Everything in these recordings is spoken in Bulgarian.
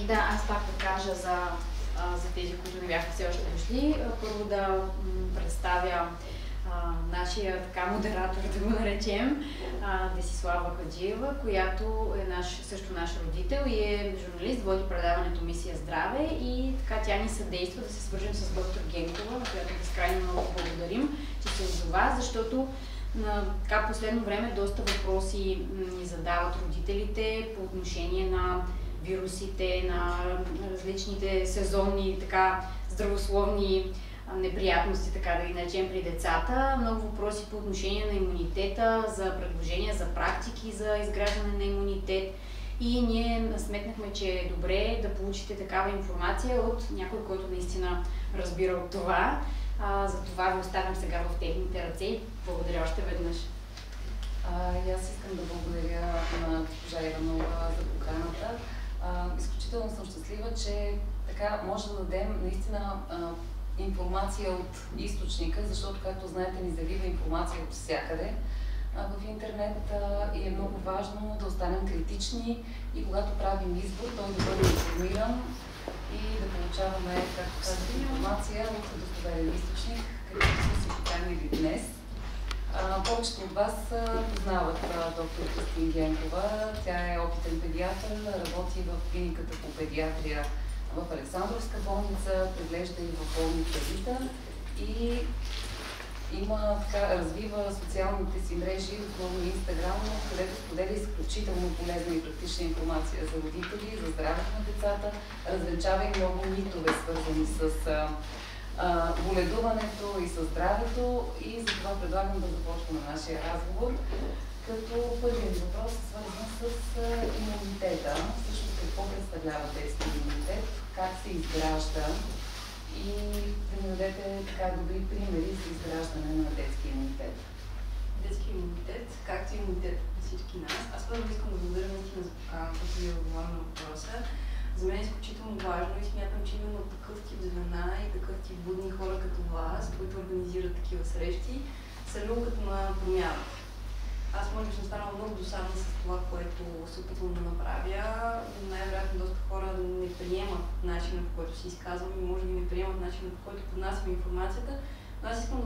Да, аз пак да кажа за тези, които не бяха все още дошли. Първо да представя нашия модератор, да го наречем, Десислава Хаджиева, която е също наш родител и е журналист, води предаването Мисия Здраве и така тя ни съдейства да се свържем с доктор Генкова, на която безкрайно много благодарим, че се озова, защото в последно време доста въпроси ни задават родителите по отношение на вирусите, на различните сезонни, здравословни неприятности, така да ги наречем, при децата. Много въпроси по отношение на имунитета, за предложения, за практики за изграждане на имунитет. И ние сметнахме, че е добре да получите такава информация от някой, който наистина разбира от това. Затова ви оставям сега в техните ръце и благодаря още веднъж. И аз искам да благодаря на госпожа Иванова за поканата. Изключително съм щастлива, че така може да дадем наистина информация от източника, защото, както знаете, ни залива информация от всякъде в интернет и е много важно да останем критични и когато правим избор, той да бъде информиран и да получаваме, както казах, информация от достоверен източник, както са си поканили днес. Повечето от вас познават доктор Кристин Генкова. Тя е опитен педиатър, работи в клиниката по педиатрия в Александровска болница, преглежда и в болница Вита и развива социалните си мрежи, основно Инстаграм, където споделя изключително полезна и практична информация за родители, за здравето на децата, развенчава и много митове, свързани с боледуването и със здравето, и затова предлагам да започваме нашия разговор, като първият въпрос е свързан с имунитета. Също какво представлява детски имунитет, как се изгражда и да ни дадете добри примери за изграждане на детски имунитет. Детски имунитет, както и имунитет на всички нас. Аз първо искам да благодаря наистина за поканата, като ви отговоря на въпроса. За мен е изключително важно и смятам, че именно такъв тип звена и такъв тип будни хора като вас, които организират такива срещи, са люлката на промяна. Аз може би съм станала много досадна с това, което се опитвам да направя. Най-вероятно доста хора не приемат начина, по който се изказвам и може би не приемат начина, по който поднасям информацията. Но аз искам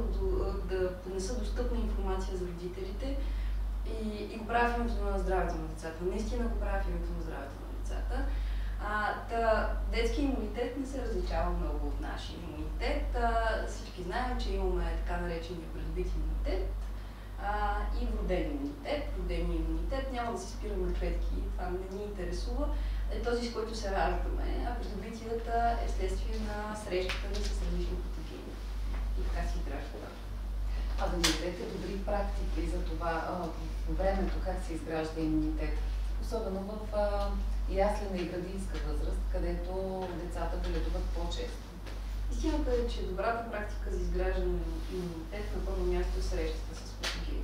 да поднеса достъпна информация за родителите и го правя в името на здравето на децата. Наистина го правя в името на здравето на децата. Детски имунитет не се различава много от нашия имунитет. Всички знаем, че имаме така наречения придобит имунитет и вроден имунитет. Вродения имунитет няма да се спираме на клетки, това не ни интересува. Е този, с който се раждаме, а придобитият е следствие на срещата ни с различни патогени. И така си изгражда. Да ни дадете добри практики за това в времето, как се изгражда имунитет. Особено в яслена и градинска възраст, където децата боледуват по-често. Истината е, че добрата практика за изграждане на имунитет на първо място е срещата с патогени.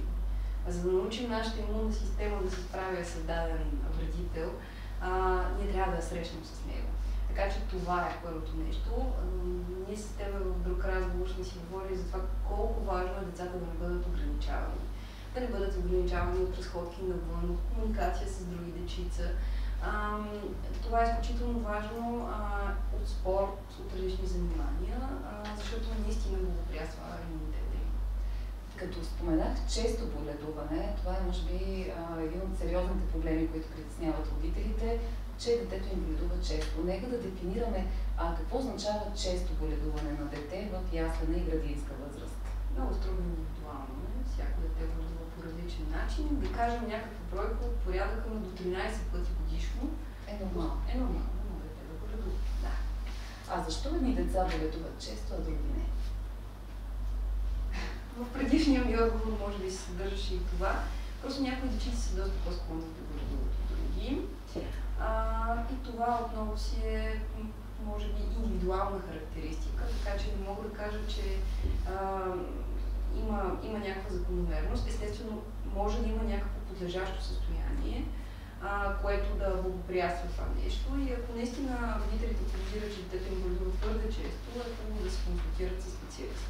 За да научим нашата имунна система да се справя с даден вредител, ние трябва да я срещнем с него. Така че това е първото нещо. Ние с теб в друг разговор сме си говорили за това колко важно е децата да не бъдат ограничавани. Да не бъдат ограничавани от разходки навън, от комуникация с други дечица. Това е изключително важно от спорт, от различни занимания, защото наистина благоприятства имунитета им. Като споменах често боледуване, това е може би един от сериозните проблеми, които притесняват родителите, че детето им боледува често. Нека да дефинираме какво означава често боледуване на дете в яслена и градинска възраст. Много строго индивидуално е. Всяко дете боледува по различен начин. Да кажем някаква бройка от порядъка на до 13 пъти годишно. Е нормално. Е нормално дете да боледува. Да. Защо едни деца боледуват често, а други не? В предишния ми отговор може би се съдържаше и това. Просто някои дечици са доста по-склонни да боледуват от други. И това отново си е, може би, индивидуална характеристика, така че не мога да кажа, че има някаква закономерност. Естествено, може да има някакво подлежащо състояние, което да благоприятства това нещо. И ако наистина родителите подозират, че детето им боледува твърде често, е хубаво да се консултират с специалист.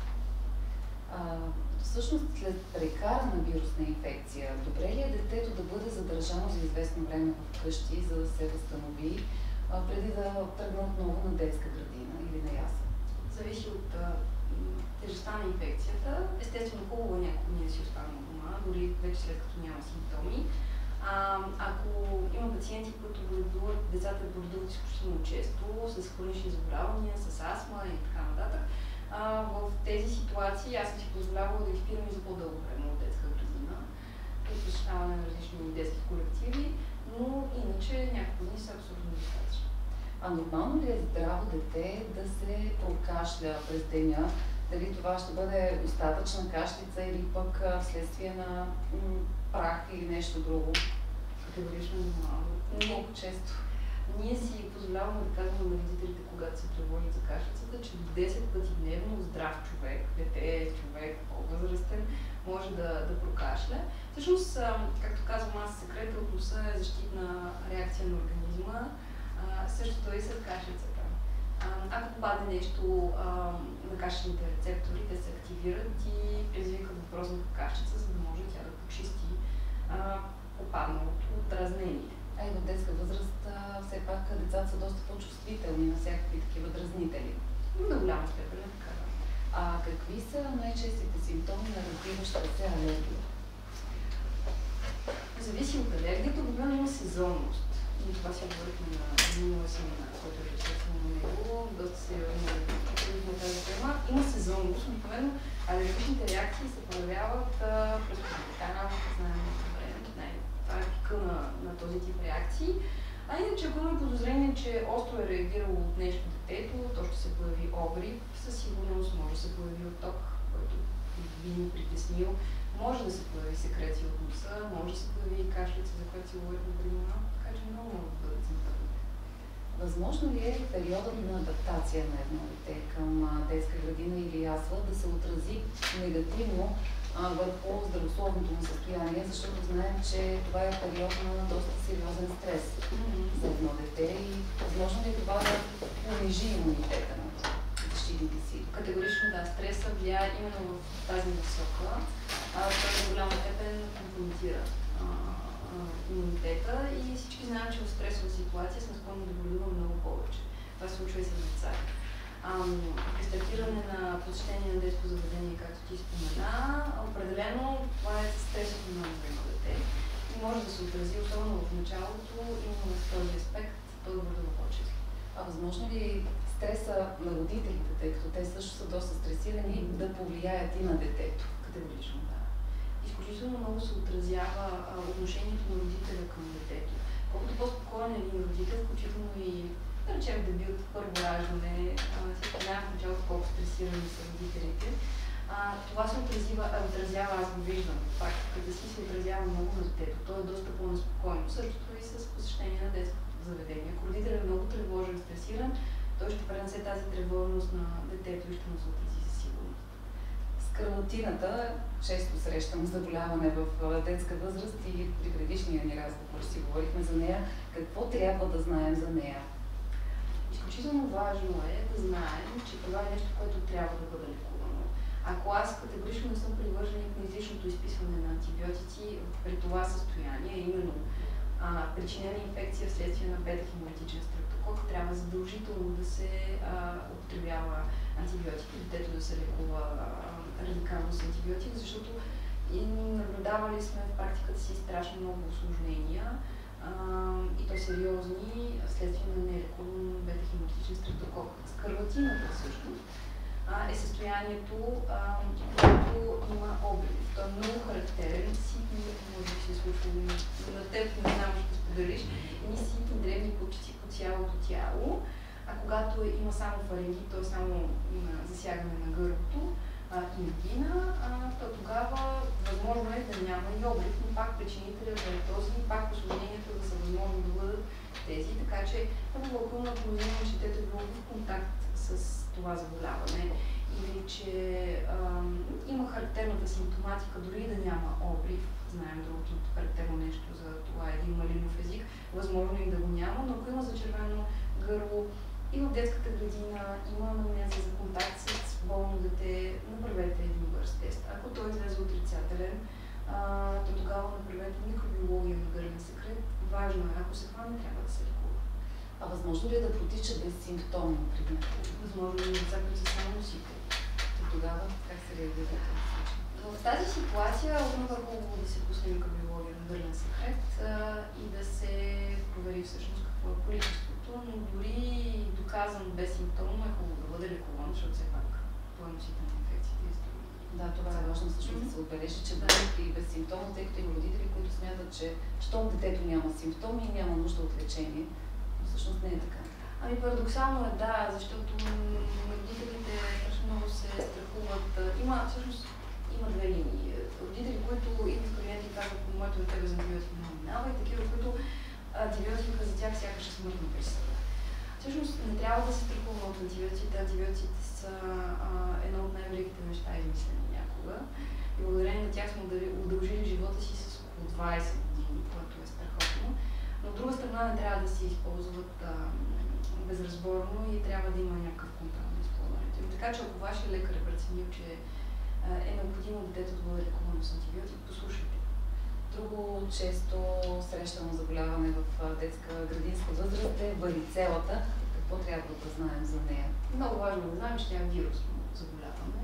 Всъщност, след прекарана вирусна инфекция, добре ли е детето да бъде задържано за известно време вкъщи, за да се възстанови преди да тръгна отново на детска градина или на ясла? Зависи от тежестта на инфекцията. Естествено, хубаво е няколко дни да си останал дома, дори вече след като няма симптоми. Ако има пациенти, които боледуват, децата боледуват изключително често, с хронични заболявания, с астма и така нататък, в тези ситуации аз съм си позволявала да ги спирам и за по-дълго време от детска градина, при посещаване на различни детски колективи, но иначе няколко дни са абсолютно достатъчно. А нормално ли е здраво дете да се прокашля през деня? Дали това ще бъде остатъчна кашлица или пък вследствие на прах или нещо друго? Категорично нормално. Колко често? Ние си позволяваме да казваме на родителите, когато се тревожат за кашлицата, че до 10 пъти дневно здрав човек, дете, човек, по-възрастен, може да прокашля. Всъщност, както казвам аз, секрета от носа е защитна реакция на организма, същото и с кашлицата. Ако попадне нещо на кашличните рецептори, те се активират и предизвикат въпросната кашлица, за да може тя да почисти попадналото дразнение. А и в детска възраст все пак децата са доста по-чувствителни на всякакви такива дразнители. До голяма степен е така. Какви са най-честите симптоми на развиваща се алергия? Зависи от алергията, обикновено има сезонност. И това си говорихме на миналия семинар, който е присъствал на него, доста сериозно на тази тема. Има сезонност, обикновено алергичните реакции се появяват през пролетта, знаем добре, това е пика на този тип реакции. А иначе, ако има подозрение, че остро е реагирало от нещо детето, то ще се появи обрив, със сигурност може да се появи отток, който би ни притеснил, може да се появи секреция от носа, може да се появи и кашлица, за която си говорихме преди малко, така че много могат да бъдат симптоми. Възможно ли е периодът на адаптация на едно дете към детска градина или ясла да се отрази негативно върху здравословното му състояние, защото знаем, че това е период на доста сериозен стрес за едно дете и възможно ли е това да понижи имунитета на защитните си? Категорично да, стреса влияе именно в тази насока. Той до голяма степен компрометира имунитета и всички знаем, че в стресова ситуация сме склонни да боледуваме много повече. Това се случва и с деца. При стартиране на посещение на детско заведение, както ти спомена, определено това е стресът на едно дете и може да се отрази, особено в началото, именно в този аспект, той да бъде по-често. Възможно ли стреса на родителите, тъй като те също са доста стресирани, да повлияят и на детето? Категорично да. Изключително много се отразява отношението на родителя към детето. Колкото по-спокоен е един родител, включително и да речем дебют, първо раждане, всички знаем в началото колко стресирани са родителите. Това се отразява, аз го виждам, практиката си се отразява много на детето. То е доста по-неспокойно. Същото и с посещение на детско заведение. Ако родителят е много тревожен, стресиран, той ще пренесе тази тревожност на детето и ще му се отрази със сигурност. Скарлатината, често срещано заболяване в детска възраст и при предишния ни разговор си говорихме за нея. Какво трябва да знаем за нея? Изключително важно е да знаем, че това е нещо, което трябва да бъде лекувано. Ако аз категорично не съм привърженик на излишното изписване на антибиотици при това състояние, именно причинена инфекция вследствие на бета-хемолитичен стрептокок, трябва задължително да се употребява антибиотик, детето да се лекува радикално с антибиотик, защото и наблюдавали сме в практиката си страшно много усложнения и то сериозни вследствие на нелекуван бета-хемолитичен стрептокок. Скарлатината всъщност е състоянието, което има обрив. Той е много характерен, ситни, може би се случва на теб, не знам, ще споделиш, едни ситни древни купчици по цялото тяло, а когато има само фарингит, т.е. само засягане на гърлото и ангина, то тогава възможно е да няма и обрив, но пак причинителят да е този, пак осложненията да са възможно да бъдат тези, така че много ако има подозрение, че детето е било в контакт с това заболяване или че има характерната симптоматика, дори да няма обрив, знаем другото характерно нещо за това е един малинов език, възможно и да го няма, но ако има зачервено гърло и в детската градина има анамнеза за контакт с болно дете, направете един бърз тест. Ако той излезе отрицателен, то тогава направете микробиология на гърлен секрет. Важно е, ако се хване, трябва да се лекува. А възможно ли е да протича безсимптомно при него? Възможно е деца, които са само носители. Тогава как се реагира в този случай? В тази ситуация отново е хубаво да се пусне микробиология на гърлен секрет и да се провери всъщност какво е количеството, но дори доказан безсимптомно е хубаво да бъде лекуван, защото все пак той е носител на инфекциите. Да, това е важно всъщност да се отбележи, че да и безсимптомно, тъй като има родители, които смятат, че щом детето няма симптоми и няма нужда от лечение, но всъщност не е така. Ами парадоксално е, да, защото родителите страшно много се страхуват. Има две линии. Родители, които идват клиенти и казват, моето дете без антибиотик не минава, и такива, които антибиотика за тях сякаш е смъртна присъда. Всъщност не трябва да се страхува от антибиотиците. Антибиотиците са едно от най-великите неща, измислени някога. И благодарение на тях сме удължили живота си с около 20 години, което е страхотно. Но от друга страна не трябва да се използват безразборно и трябва да има някакъв контрол на използването им. Така че ако вашия лекар е преценил, че е необходимо детето да бъде лекувано с антибиотик, послушайте. Друго често срещано заболяване в детска градинска възраст е варицелата. Какво трябва да знаем за нея? Много важно да знаем, че тя е вирусно заболяване.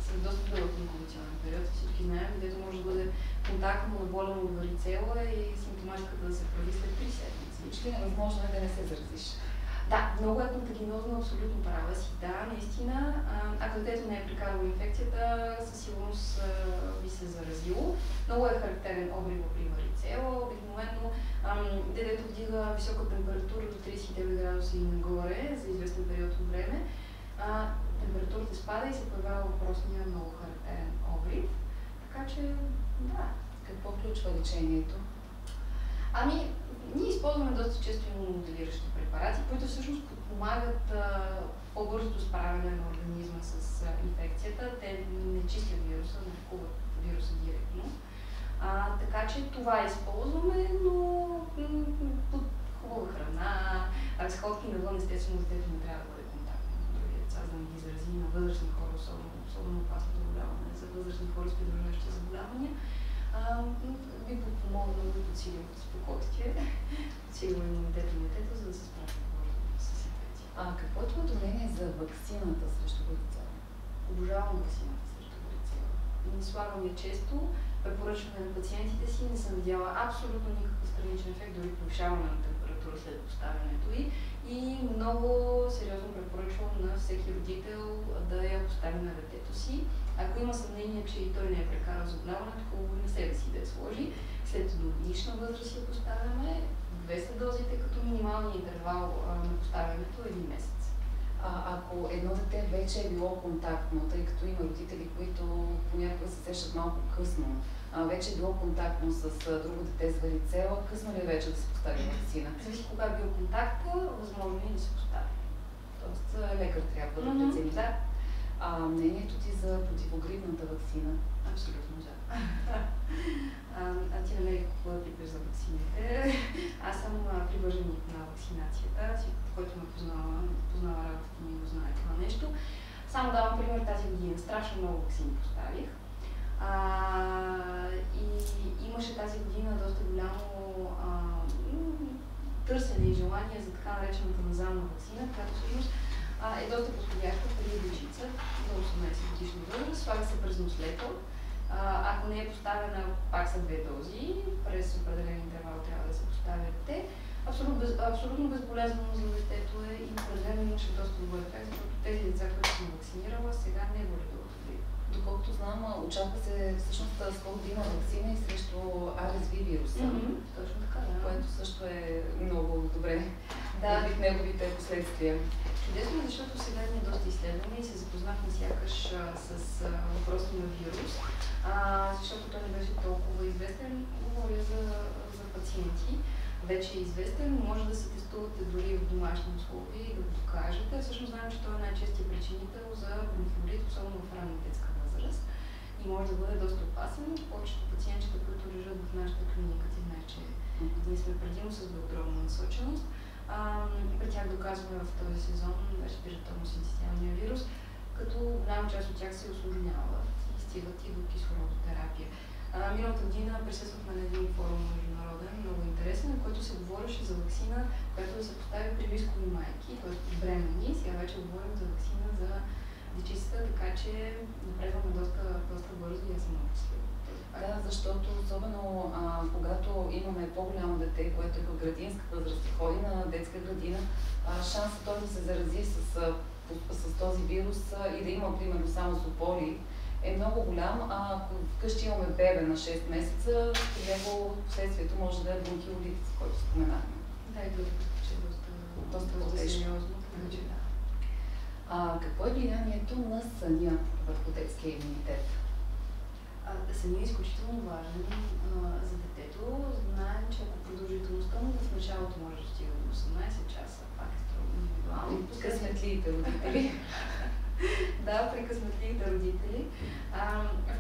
След доста дълъг инкубационен период всички знаем, където може да бъде контактно наболено от варицела и симптоматиката да се прави след 3 седмици. Почти невъзможно е да не се заразиш. Да, много е контагинозно, абсолютно права си. Да, наистина. Ако детето не е прекарало инфекцията, със сигурност би се заразило. Много е характерен обрив при варицела. Обикновено детето вдига висока температура до 39 градуса и нагоре за известен период от време. Температурата спада и се появява въпросния много характерен обрив. Така че, да. Какво включва лечението? Ние използваме доста често имуномоделиращи препарати, които всъщност подпомагат по-бързото справяне на организма с инфекцията. Те не чистят вируса, не лекуват вируса директно. Така че това използваме, но под хубава храна, разходки навън, естествено, детето не трябва да бъде контактно с други деца, за да не ги зарази, на възрастни хора, особено опасно заболяване за възрастни хора с придружаващи заболявания. Би подпомогнал да подсилим спокойствие, подсилим имунитета на детето, за да се справи с инфекция. Какво е твоето мнение за ваксината срещу варицела? Обожавам ваксината срещу варицела. Слагам я често, препоръчваме на пациентите си, не съм видяла абсолютно никакъв страничен ефект, дори повишаване на температура след поставянето й. И много сериозно препоръчвам на всеки родител да я постави на детето си. Ако има съмнение, че и той не е прекарал заболяването, хубаво на себе си да я сложи. След едногодишна възраст я поставяме. 200 дозите като минималния интервал на поставянето е 1 месец. Ако едно дете вече е било контактно, тъй като има родители, които понякога се сещат малко късно, вече е било контактно с друго дете с варицела, късно ли е вече да се постави ваксина? Зависи кога е бил контакта, възможно и да се постави. Тоест лекар трябва да прецени. Да. Мнението ти за противогрипната ваксина? Абсолютно да. Ти намери какво да припиш за ваксините. Аз съм привърженик на вакцинацията, който ме познава работата ми и го знае това нещо. Само давам пример тази година. Страшно много ваксини поставих. И имаше тази година доста голямо търсене и желание за така наречената назална ваксина, която всъщност е доста подходяща преди дечица до 18 годишна възраст. Слага се през нослето. Ако не е поставена, пак са 2 дози, през определен интервал трябва да се поставят те. Абсолютно безболезнено за детето е и определено имаше доста добър ефект, защото тези деца, които съм вакцинирала, сега не е боледуват. Доколкото знам, очаква се всъщност скоро да има ваксина и срещу RSV вируса. Точно така, да. Което също е много добре. Да, в неговите последствия. Чудесно, защото сега има доста изследвания и се запознахме сякаш с въпроса на вирус, защото той не беше толкова известен. Говоря за пациенти. Вече е известен, може да се тестувате дори в домашни условия и да го докажете. Всъщност знаем, че той е най-честият причинител за бронхиолит, особено в ранна детска възраст. И може да бъде доста опасен. Повечето пациентчета, които лежат в нашата клиника, ти знаеш, че ние сме предимно с белодробна насоченост. При тях доказваме в този сезон респираторно-синцитиалния вирус, като голяма част от тях се усложнява и стигат и до кислородотерапия. Миналата година присъствахме на един форум международен, много интересен, на който се говореше за ваксина, която да се постави при рискови майки, т.е. бременни. Сега вече говорим за ваксина за дечицата, така че напредваме доста бързо и аз съм много щастлива. Да, защото особено когато имаме по-голямо дете, което е в градинска възраст и ходи на детска градина, шансът той да се зарази с този вирус и да има, примерно, само сополи е много голям. Ако вкъщи имаме бебе на 6 месеца, при него последствието може да е бронхиолит, който споменахме. Да, и другото, че е доста сериозно. Какво е влиянието на съня върху детския имунитет? Съня е изключително важен за детето. Знаем, че ако продължителността му в началото може да стига до 18 часа, пак е строго индивидуално. Късметливите родители. Да, при късметливите родители.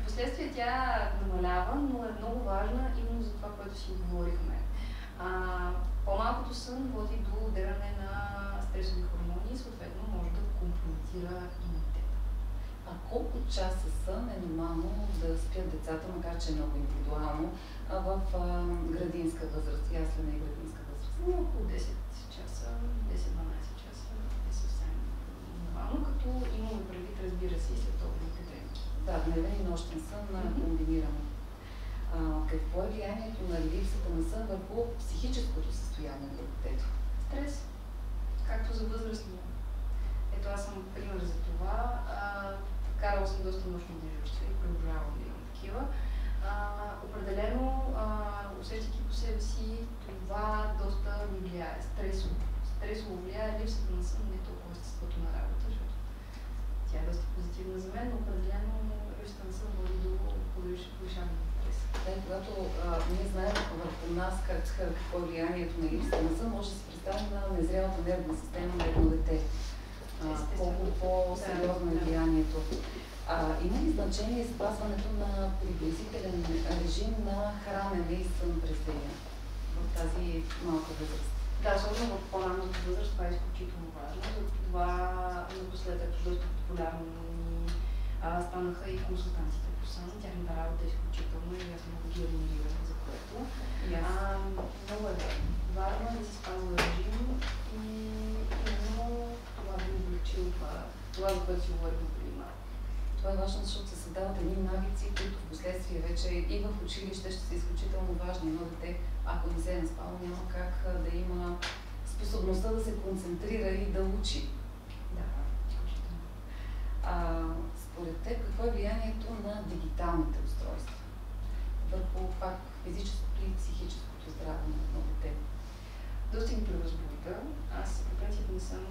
Впоследствие тя намалява, но е много важна именно за това, което си говорихме. По-малкото сън води до отделяне на стресови хормони и съответно може да компрометира имунитета. А колко часа сън е нормално да спят децата, макар че е много индивидуално, в градинска възраст, яслена и градинска възраст? Около 10 часа, 10-12 часа е съвсем нормално, като имаме предвид, разбира се, и световните тренки. Да, дневен и нощен сън комбинирано. Какво е влиянието на липсата на сън върху психическото състояние на детето? Стрес, както за възрастния. Ето аз съм пример за това. Карала съм доста нощни дежурства и продължавам да имам такива. Определено, усещайки по себе си, това доста ми влияе. Стресово влияе липсата на сън, не толкова естеството на работа, защото тя е доста позитивна за мен, но определено липсата на сън води до повишаване на стрес. Да, когато ние знаем върху нас какво е влиянието на липсата на сън, може да се представи на незрелата нервна система на едно дете. Колко по-сериозно е влиянието. Има ли значение спазването на приблизителен режим на хранене и сън през деня в тази малка възраст? Да, особено в по-ранната възраст това е изключително важно. Затова напоследък доста популярно станаха и консултантите по сън. Тяхната работа е изключителна и аз много ги адмирирам за което. Много е важно. Важно е да се спазва режим и именно това би облегчило това, за което си говорихме преди малко. Това е важно, защото се създават едни навици, които в последствие вече и в училище ще са изключително важни. Едно дете, ако не се е наспало, няма как да има способността да се концентрира и да учи. Да, изключително. Според теб, какво е влиянието на дигиталните устройства върху пак физическото и психическото здраве на едно дете? Доста ги превъзбужда. Аз по принцип не съм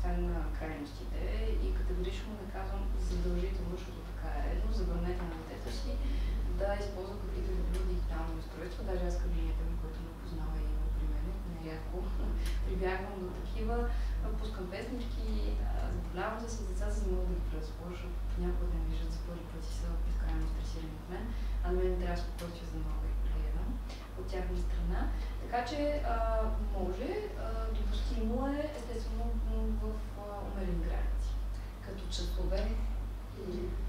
фен на крайностите и категорично не казвам задължително, защото така е редно, забранете на детето си да използва каквито и да било дигитални устройства. Даже аз кабинета ми, който ме познава и има при мен, нерядко прибягвам до такива, пускам песнички, забавлявам се с децата, за да мога да ги преразположа, понякога да ме виждат за първи път и са безкрайно стресирани от мен, а на мен трябва спокойствие, за да мога да ги гледам от тяхна страна. Така че може, допустимо е, естествено, в умерени граници. Като часове?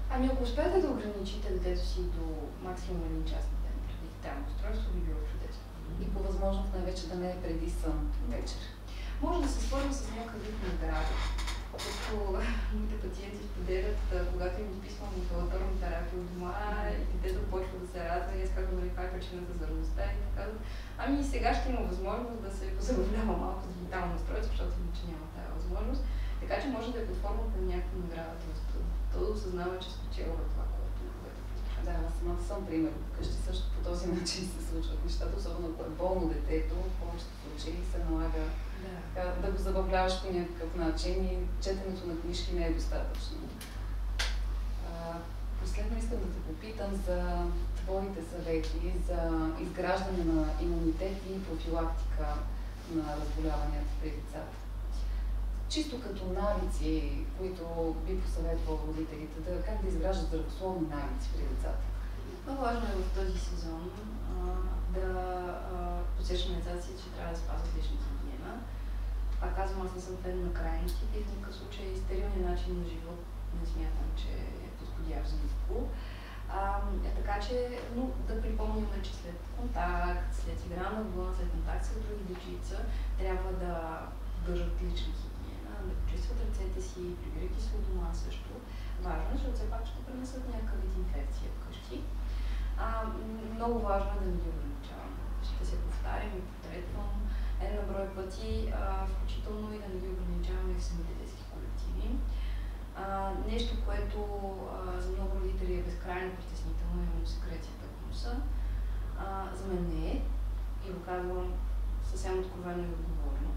Ами ако успеете да ограничите детето си до максимум един час на ден преди дигитално устройство, би било чудесно. И по възможност най-вече да не е преди сън вечер. Може да се свързва с някакъв вид награда. Защото моите пациенти споделят, когато им изписвам амбулаторна терапия от дома и детето почва да се радва и аз казвам, нали, каква е причината за радостта и така казват, ами сега ще има възможност да се позабавлява малко с дигитално устройство, защото иначе няма тази възможност. Така че може да е под формата на някаква награда, то да осъзнава, че спечелва това, което получава. Да, аз самата съм пример. Вкъщи също по този начин се случват нещата, особено ако е болно детето, в повечето случаи се налага да го забавляваш по някакъв начин и четенето на книжки не е достатъчно. Последно искам да те попитам за твоите съвети за изграждане на имунитет и профилактика на разболяванията при децата. Чисто като навици, които би посъветвал родителите, как да изграждат здравословни навици при децата? Много важно е в този сезон да подсещаме децата си, че трябва да спазват личната хигиена. Пак казвам, аз не съм фен на крайностите и в никакъв случай стерилният начин на живот не смятам, че е подходящ за никого. Така че, но да припомняме, че след контакт, след игра навън, след контакт с други дечица, трябва да държат лична хигиена, да почистват ръцете си, прибирайки се от дома също. Важно е, защото все пак ще пренесат някакъв вид инфекция вкъщи. Много важно е да не ги ограничаваме. Ще се повтарям и потретвам на брой пъти, включително и да не ги ограничаваме в самите детски колективи. Нещо, което за много родители е безкрайно притеснително, е именно секрецията в носа. За мен не е и го казвам съвсем откровено и отговорно.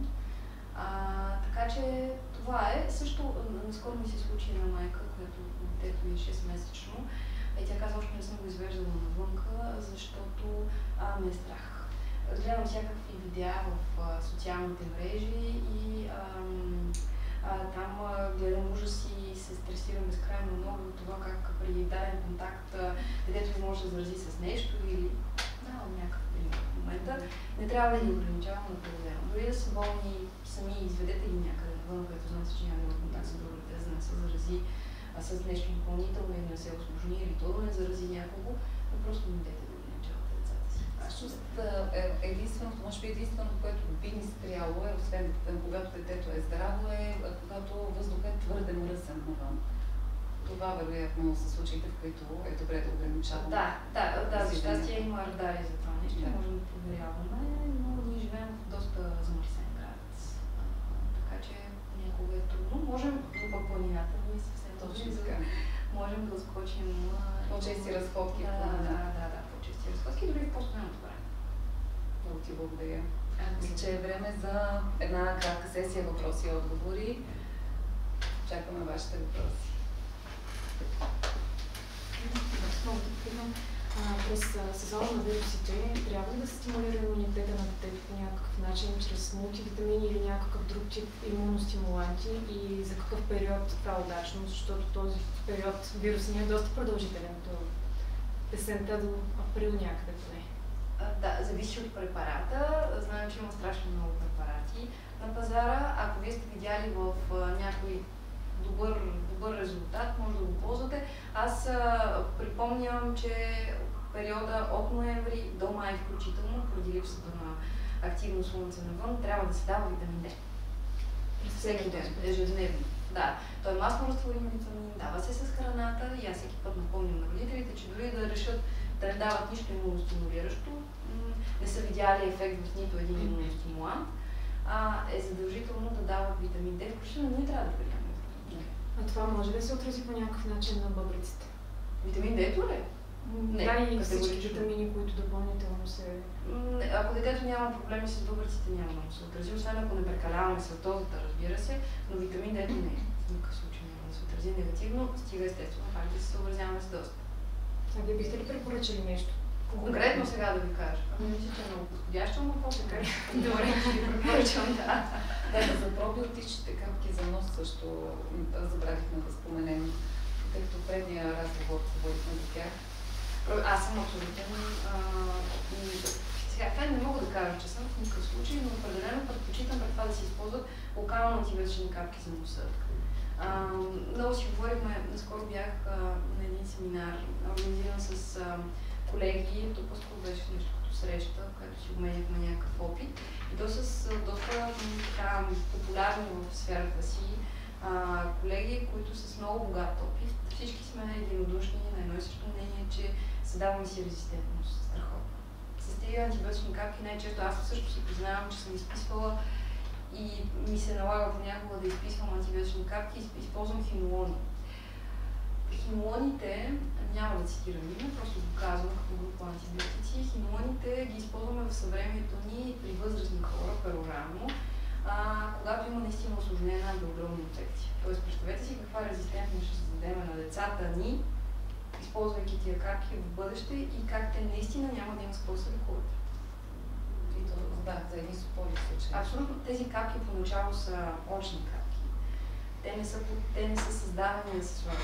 Така че това е. Също наскоро ми се случи една майка, която детето е 6-месечно, и тя каза, още не съм го извеждала навънка, защото ме е страх. Гледам всякакви видеа в социалните мрежи и там гледам ужаси и се стресирам безкрайно много от това как при даден контакт детето може да зарази с нещо или някакъв пример в момента. Не трябва да ги ограничаваме напълно. Дори да са болни сами, изведете ги някъде навън, където знаете, че няма контакт с друго дете, за да не се зарази с нещо допълнително или да не се усложни или то да не зарази някого, но просто не дете да ограничавате децата си. Всъщност единственото, може би единственото, което би ни спряло е, освен когато детето е здраво, е когато въздухът е твърде мръсен навън. Това вероятно са случаите, в които е добре да ограничаваме. Да, за щастие има радари за това нещо, можем да проверяваме, но ние живеем в доста замърсен град. Така че някога е трудно. Можем, но пък планината ни е съвсем точно така. Можем да скочим по-чести разходки. Да, по-чести разходки, дори в по-стоянното време. Много ти благодаря. Мисля, че е време за една кратка сесия въпроси и отговори. Чакаме вашите въпроси. През сезона на вирусите трябва ли да се стимулира имунитета на детето по някакъв начин, чрез мултивитамини или някакъв друг тип имуностимуланти и за какъв период това е удачно, защото този период вирусния е доста продължителен до есента, до април някъде поне. Да, зависи от препарата. Знаем, че има страшно много препарати на пазара. Ако вие сте видяли в някой добър резултат, може да го ползвате. Аз припомням, че периода от ноември до май включително, поради липсата на активно слънце навън, трябва да се дава витамин D. Всеки ден, ежедневно. Да, той е масно разтворим витамин, дава се с храната и аз всеки път напомням на родителите, че дори да решат да не дават нищо имуностимулиращо, не са видяли ефект в нито един имуностимулант, е задължително да дават витамин D, включително ние трябва да приемаме. А това може ли да се отрази по някакъв начин на бъбриците? Витамин D-то ли? Не, да, и всички витамини, които допълнително се... Ако детето няма проблеми с бъбриците, няма да се отрази, освен ако не прекаляваме с дозата, разбира се, но витамин D-то не е. В никакъв случай няма да се отрази негативно, стига естествено пак да се съобразяваме с дозата. А вие бихте ли препоръчали нещо? Конкретно сега да ви кажа. Мисля, че е много подходящо, но по-така. Добре, ще ви препоръчам, да. За пробиотичните капки за нос също забравихме да споменем, тъй като предния разговор говорихме за тях. Аз съм абсолютен. Сега, това не мога да кажа, че съм в никакъв случай, но определено предпочитам пред това да се използват локално антибиотични капки за носа. Много си говорихме, наскоро бях на един семинар, организиран с колеги, то по-скоро беше нещо като среща, където си обменяхме някакъв опит. И то с доста популярни в сферата си колеги, които с много богат опит. Всички сме единодушни на едно и също мнение, че създаваме си резистентност. Страхотно. С тези антибиотични капки най-често аз също си признавам, че съм изписвала и ми се налага понякога да изписвам антибиотични капки и използвам хинолони. Хинолоните, няма да цитирам име, просто го казвам като група антибиотици. Хинолоните ги използваме в съвремието ни при възрастни хора, перорално, когато има наистина осложнена белодробна инфекция. Тоест, представете си каква резистентност ще създадем на децата ни, използвайки тия капки в бъдеще и как те наистина няма да има с какво да се лекуват. Да, за едни супови случаи. Абсолютно. Тези капки поначало са очни капки. Те не са създавани да се слагат.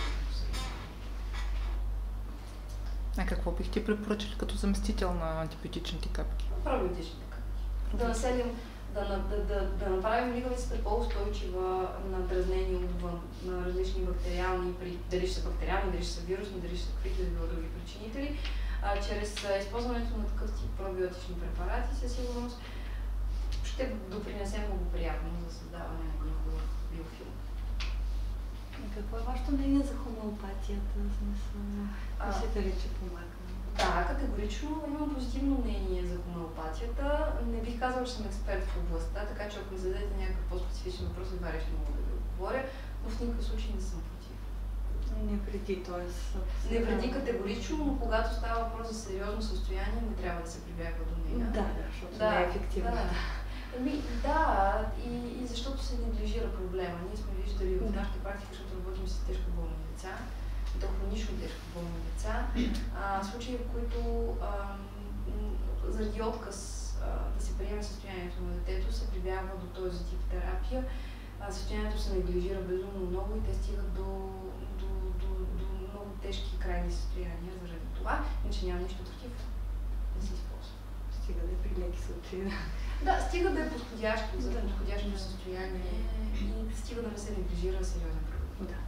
А какво бихте препоръчали като заместител на антибиотичните капки? Пробиотичните капки. да направим лигавицата по-устойчива на дразнение отвън, на различни бактериални, дали ще са бактериални, дали ще са вирусни, дали ще са каквито и било други причинители, чрез използването на такъв тип пробиотични препарати със сигурност ще допринесем благоприятно за създаване на един хубав биофилм. Какво е вашето мнение за хомеопатията? Мислите ли, че помага? Да, категорично имам позитивно мнение за хомеопатията. Не бих казала, че съм експерт в областта, така че ако ми зададете някакъв по-специфичен въпрос, едва ли ще мога да ви отговоря, но в никакъв случай не съм против. Не преди, т.е. Не преди категорично, но когато става въпрос за сериозно състояние, не трябва да се прибягва до нея. Да, защото не е ефективно. Да, и защото се неглижира проблема. Ние сме виждали в нашата практика, защото работим с тежко болни деца, и то хронично тежко болни деца, случаи, в които заради отказ да се приеме състоянието на детето, се прибягва до този тип терапия. Състоянието се неглижира безумно много и те стигат до много тежки крайни състояния заради това, иначе няма нищо против да се използва. Стига да е при леки случаи. Да, стига да е подходящо за подходящо състояние и стига да не се неглижира сериозен проблем. Да.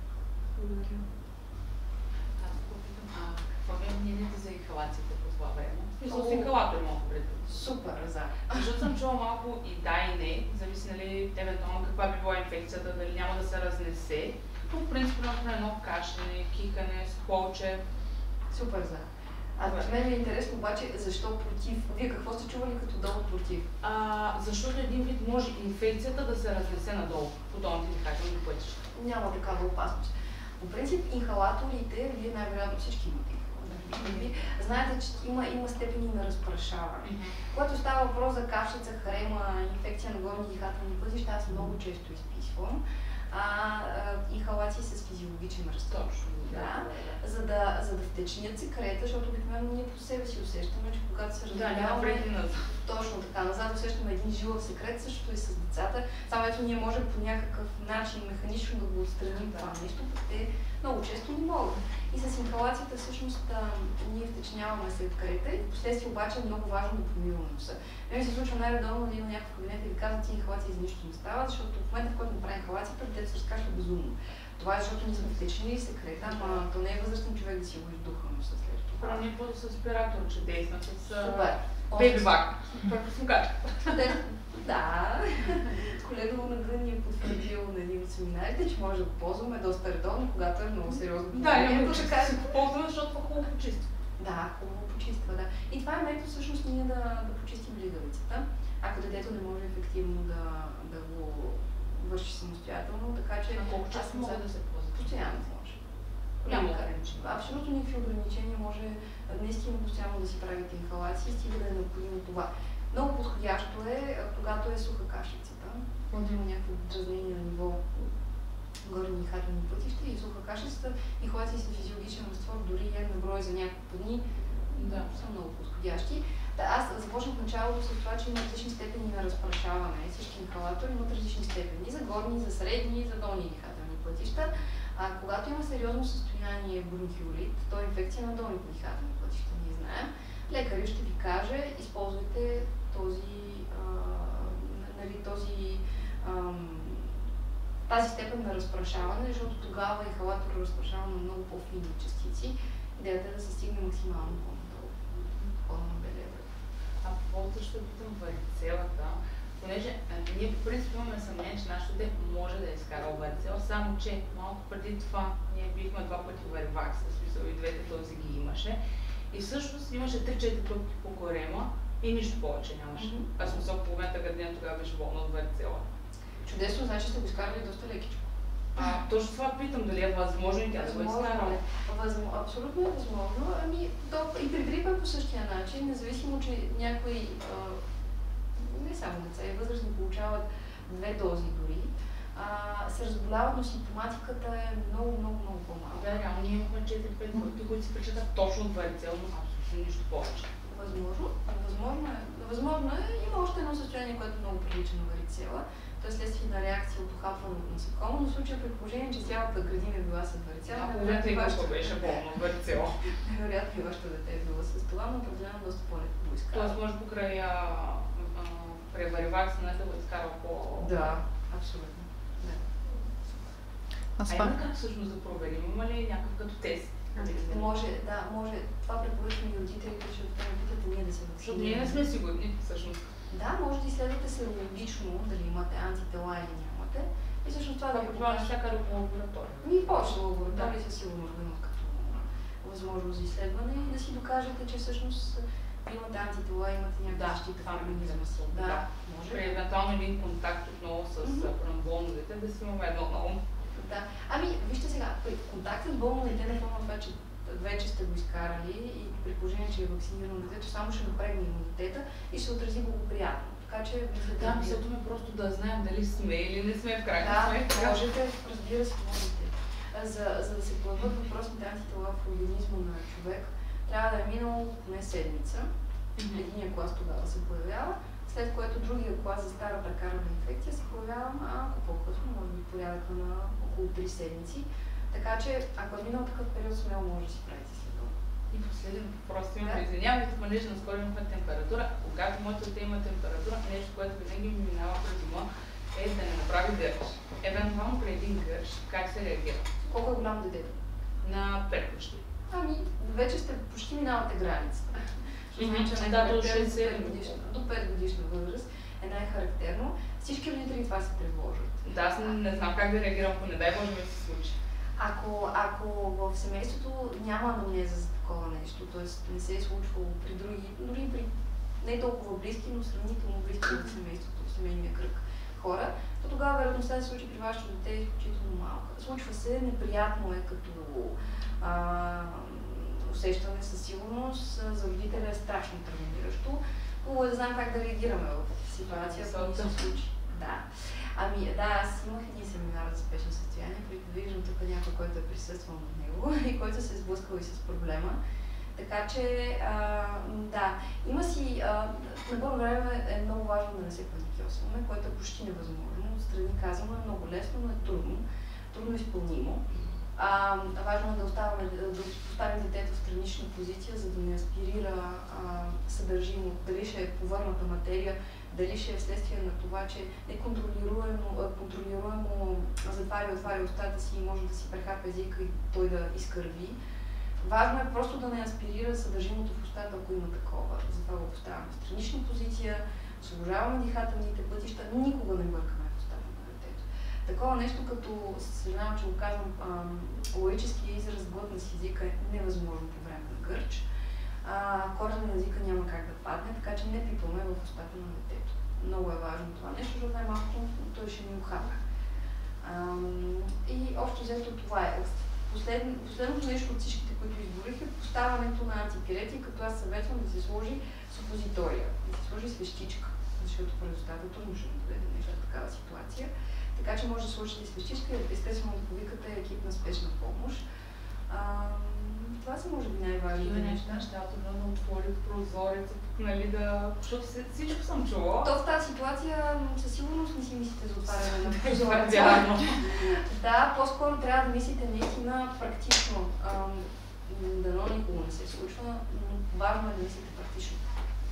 Благодаря. Какво ви е мнението за инхалациите по това време? С инхалатор малко преди. Супер, за. Защото съм чула малко и да и не, зависи нали евентуално каква би била инфекцията, дали няма да се разнесе. Но в принцип на едно кашляне, кихане, схолче. Супер, за. Мен ми е интересно обаче защо против. Вие какво сте чували като долу против? Защото един вид може инфекцията да се разнесе надолу по долните дихателни пътища. Няма такава опасност. По принцип, инхалаторите, вие най-вероятно всички имате инхалатори. Знаете, че има степени на разпрашаване. Когато става въпрос за кашлица, харема, инфекция на горни дихателни пътища, аз много често изписвам. Инхалации с физиологичен растеж. Да, за да втечнят секрета, защото обикновено ние по себе си усещаме, че когато се разболяваме, точно така, назад усещаме един жилав секрет, същото и с децата. Само ето ние можем по някакъв начин механично да го отстраним това нещо, пък те много често не могат. И с инхалацията всъщност ние втечняваме секрета и впоследствие обаче е много важно да помиваме носа. Мен се случва най-редовно да има някакъв кабинет и ви казват, ти инхалации за нищо не става, защото в момента, в който направим инхалацията, детето се разкашля безумно. Това е защото ние сме втечнили секрета, ама то не е възрастен човек да си го издуха носа след това. Ние просто с аспиратор, че действа с бейбибак. Смукачка. Да. Колега Лунагън ни е потвърдил на един от семинарите, че може да го ползваме доста редовно, когато е много сериозно. Да, няма да си го ползваме, защото това хубаво почиства. Да, хубаво почиства, да. И това е метод всъщност ние да почистим лигавицата, ако детето не може ефективно да го върши самостоятелно, така че... А колко често може да се ползва? Постоянно може. Няма ограничения. Абсолютно никакви ограничения, може наистина постоянно да си правите инхалации, стига да е необходимо това. Много подходящо е, когато е суха кашлицата, когато има някакво дразнение на ниво горни дихателни пътища и суха кашлицата, инхалации с физиологичен разтвор, дори на брой за няколко дни, са много подходящи. Аз започнах в началото с това, че има различни степени на разпрашаване. Всички инхалатори имат различни степени, за горни, за средни и за долни дихателни пътища. Когато има сериозно състояние бронхиолит, то е инфекция на долните дихателни пътища, ние знаем, лекарят ще ви каже, използвайте тази степен на разпрашаване, защото тогава инхалатор разпрашава на много по-фини частици. Идеята е да се стигне максимално по-надолу, по-набелева. по повод ще питам варицелата, понеже ние по принцип имаме съмнение, че нашето дете може да е изкарал варицела, само че малко преди това ние бихме 2 пъти варивакс, в смисъл и двете този ги имаше. И всъщност имаше 3-4 пъти по корема и нищо повече нямаше. Аз смисъл половината градина тогава беше болна от варицела. Чудесно, значи сте го изкарали доста лекичко. Точно това питам, дали е възможно и тя да го изкарала. Абсолютно е възможно. И при грипа е по същия начин, независимо, че някои, не само деца и възрастни получават 2 дози дори, се разболяват, но симптоматиката е много по-малка. Да, реално ние имахме 4-5 пъти, които се причинят точно от варицел, но абсолютно нищо повече. Възможно е. Има още едно състояние, което много прилича на варицела. То е следствие на реакция от ухапване от насекомо, но в случая при положение, че цялата градина е била с варицела. Половината и вашето беше болно от варицела. Невероятно и вашето дете е било с това, но определено доста по-леко го изкара. Тоест може покрай при варивакса, не да го изкарва по... Да, абсолютно. Да. Има как всъщност да проверим? Има ли някакъв като тест? Може. Това препоръчвам и родителите, защото те ме питате ние да се вакцинираме. Защото ние не сме сигурни всъщност. Да, може да изследвате серологично, дали имате антитела или нямате. И всъщност това да ви покаже всяка лаборатория. Повече лаборатории със сигурност го имат като възможност за изследване и да си докажете, че всъщност имате антитела, имате някаква защита в организма. Да, може. При евентуално един контакт отново с болно дете, да си имаме едно ново. Да. Вижте сега, при контактът с болно дете не помня това, че вече сте го изкарали и при положение, че е вакцинирано детето, само ще напрегне имунитета и ще отрази благоприятно. Така че... Да, мисълта ми просто да знаем дали сме или не сме в крайна сметка. Да, можете, разбира се, можете. За да се появят въпросните антитела в организма на човек, трябва да е минало поне седмица. Единия клас тогава се появява, след което другия клас за старата карана инфекция се появява малко по-късно, може би порядъка на около 3 седмици. Така че, ако е минал такъв период, смело може да си правите следва. И последен въпрос имам. Извинявайте, понеже наскоро имахме температура. Когато моето дете има температура, нещо, което винаги ми минава през ума, е да не направи гърч. Евентуално при един гърч, как се реагира? Колко е голямо детето? На 5 почти. Вече сте почти минавате границата. До 5 годишна възраст е най-характерно. Всички родители това се тревожат. Да, аз не знам как да реагирам, ако не дай Боже ми се случи. Ако в семейството няма анамнеза за такова нещо, т.е. не се е случвало при други, дори при не толкова близки, но сравнително близки в семейството, в семейния кръг хора, то тогава вероятността да се случи при вашето дете е изключително малка. Случва се, неприятно е като усещане със сигурност, за родителя е страшно травмиращо. Хубаво е да знам как да реагираме в ситуация, ако се случи. Да. Аз имах един семинар за спешно състояние, който виждам тук някой, който е присъствал в него и който се е сблъскал и с проблема. Така че, има си, на първо време е много важно да не се паникьосваме, което е почти невъзможно. Отстрани казано е много лесно, но е трудно изпълнимо. Важно е да поставим детето в странична позиция, за да не аспирира съдържимо, дали ще е повърната материя, дали ще е вследствие на това, че неконтролируемо затваря и отваря устата си и може да си прехапе езика и той да изкърви. Важно е просто да не аспирира съдържимото в устата, ако има такова. Затова го поставяме в странична позиция, освобождаваме дихателните пътища, никога не бъркаме в устата на детето. Такова нещо, като съжалявам, че го казвам, логически израз глътна с езика е невъзможно по време на гърч. Корена на езика няма как да падне, така че не пипаме в устата на детето. Много е важно това нещо, защото най-малкото той ще ни ухапа. И общо взето това е. Последното нещо от всичките, които изборих, е поставянето на антипирети, като аз съветвам да се сложи супозитория, да се сложи свещичка, защото през устата трудно ще доведе нещо в такава ситуация. Така че може да сложите свещичка и естествено да повикате екип на спешна помощ. Това са може би най-важните неща. Нещата да отвори прозореца, нали да... Защото всичко съм чула. То в тази ситуация със сигурност не си мислите за отваряне на прозореца. Да, по-скоро трябва да мислите наистина практично. Дано никога не се случва, но важно е да мислите практично.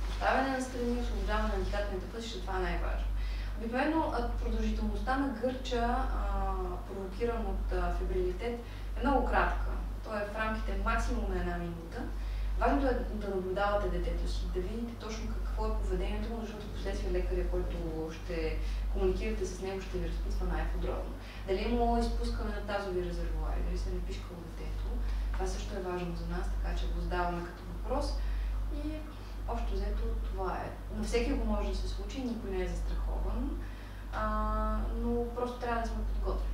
Поставяне на страни, освобождаване на дихателните пътища, това е най-важно. Обикновено продължителността на гърча, провокиран от фебрилитет, е много кратка. То е в рамките максимум на 1 минута. Важното е да наблюдавате детето си, да видите точно какво е поведението му, защото последствие лекаря, който ще комуникирате с него, ще ви разпитва най-подробно. Дали му изпускане на тазови резервоари, дали се не пишкало детето. Това също е важно за нас, така че го задаваме като въпрос. И общо взето това е. На всеки го може да се случи, никой не е застрахован, но просто трябва да сме подготвени.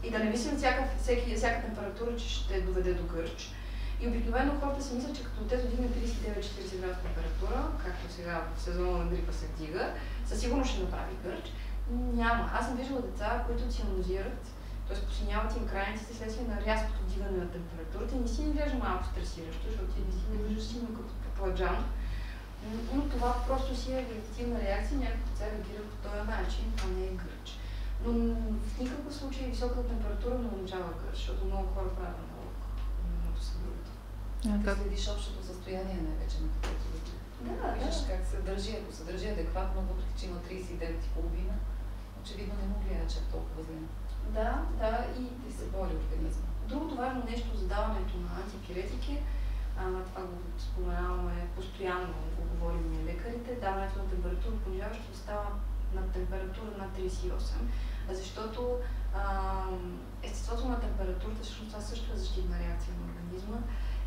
И да не мислим всяка температура, че ще доведе до гърч. И обикновено хората си мислят, че като те дигне 39-40 градуса температура, както сега в сезона на грипа се вдига, със сигурност ще направи гърч. Няма. Аз съм виждала деца, които цианозират, т.е. посиняват им крайниците следствие на рязкото вдигане на температурата и не си изглежда малко стресиращо, защото ти не си не виждаш силно като папаладжан. Но това просто си е вегетативна реакция, някои деца реагират по този начин, това не е гърч. Но в никакъв случай високата температура не означава гърч, защото много хора правят аналог едното с другото. Да следиш общото състояние най-вече на детето. Виждаш как се държи, ако се държи адекватно, въпреки че има 39,5, очевидно не му влияе чак толкова зле. Да, и се бори организма. Другото важно нещо за даването на антипиретики, това го споменаваме постоянно, го говорим ние лекарите, даването на температура понижаващо става на температура над 38, защото естеството на температурата, всъщност това също е защитна реакция на организма,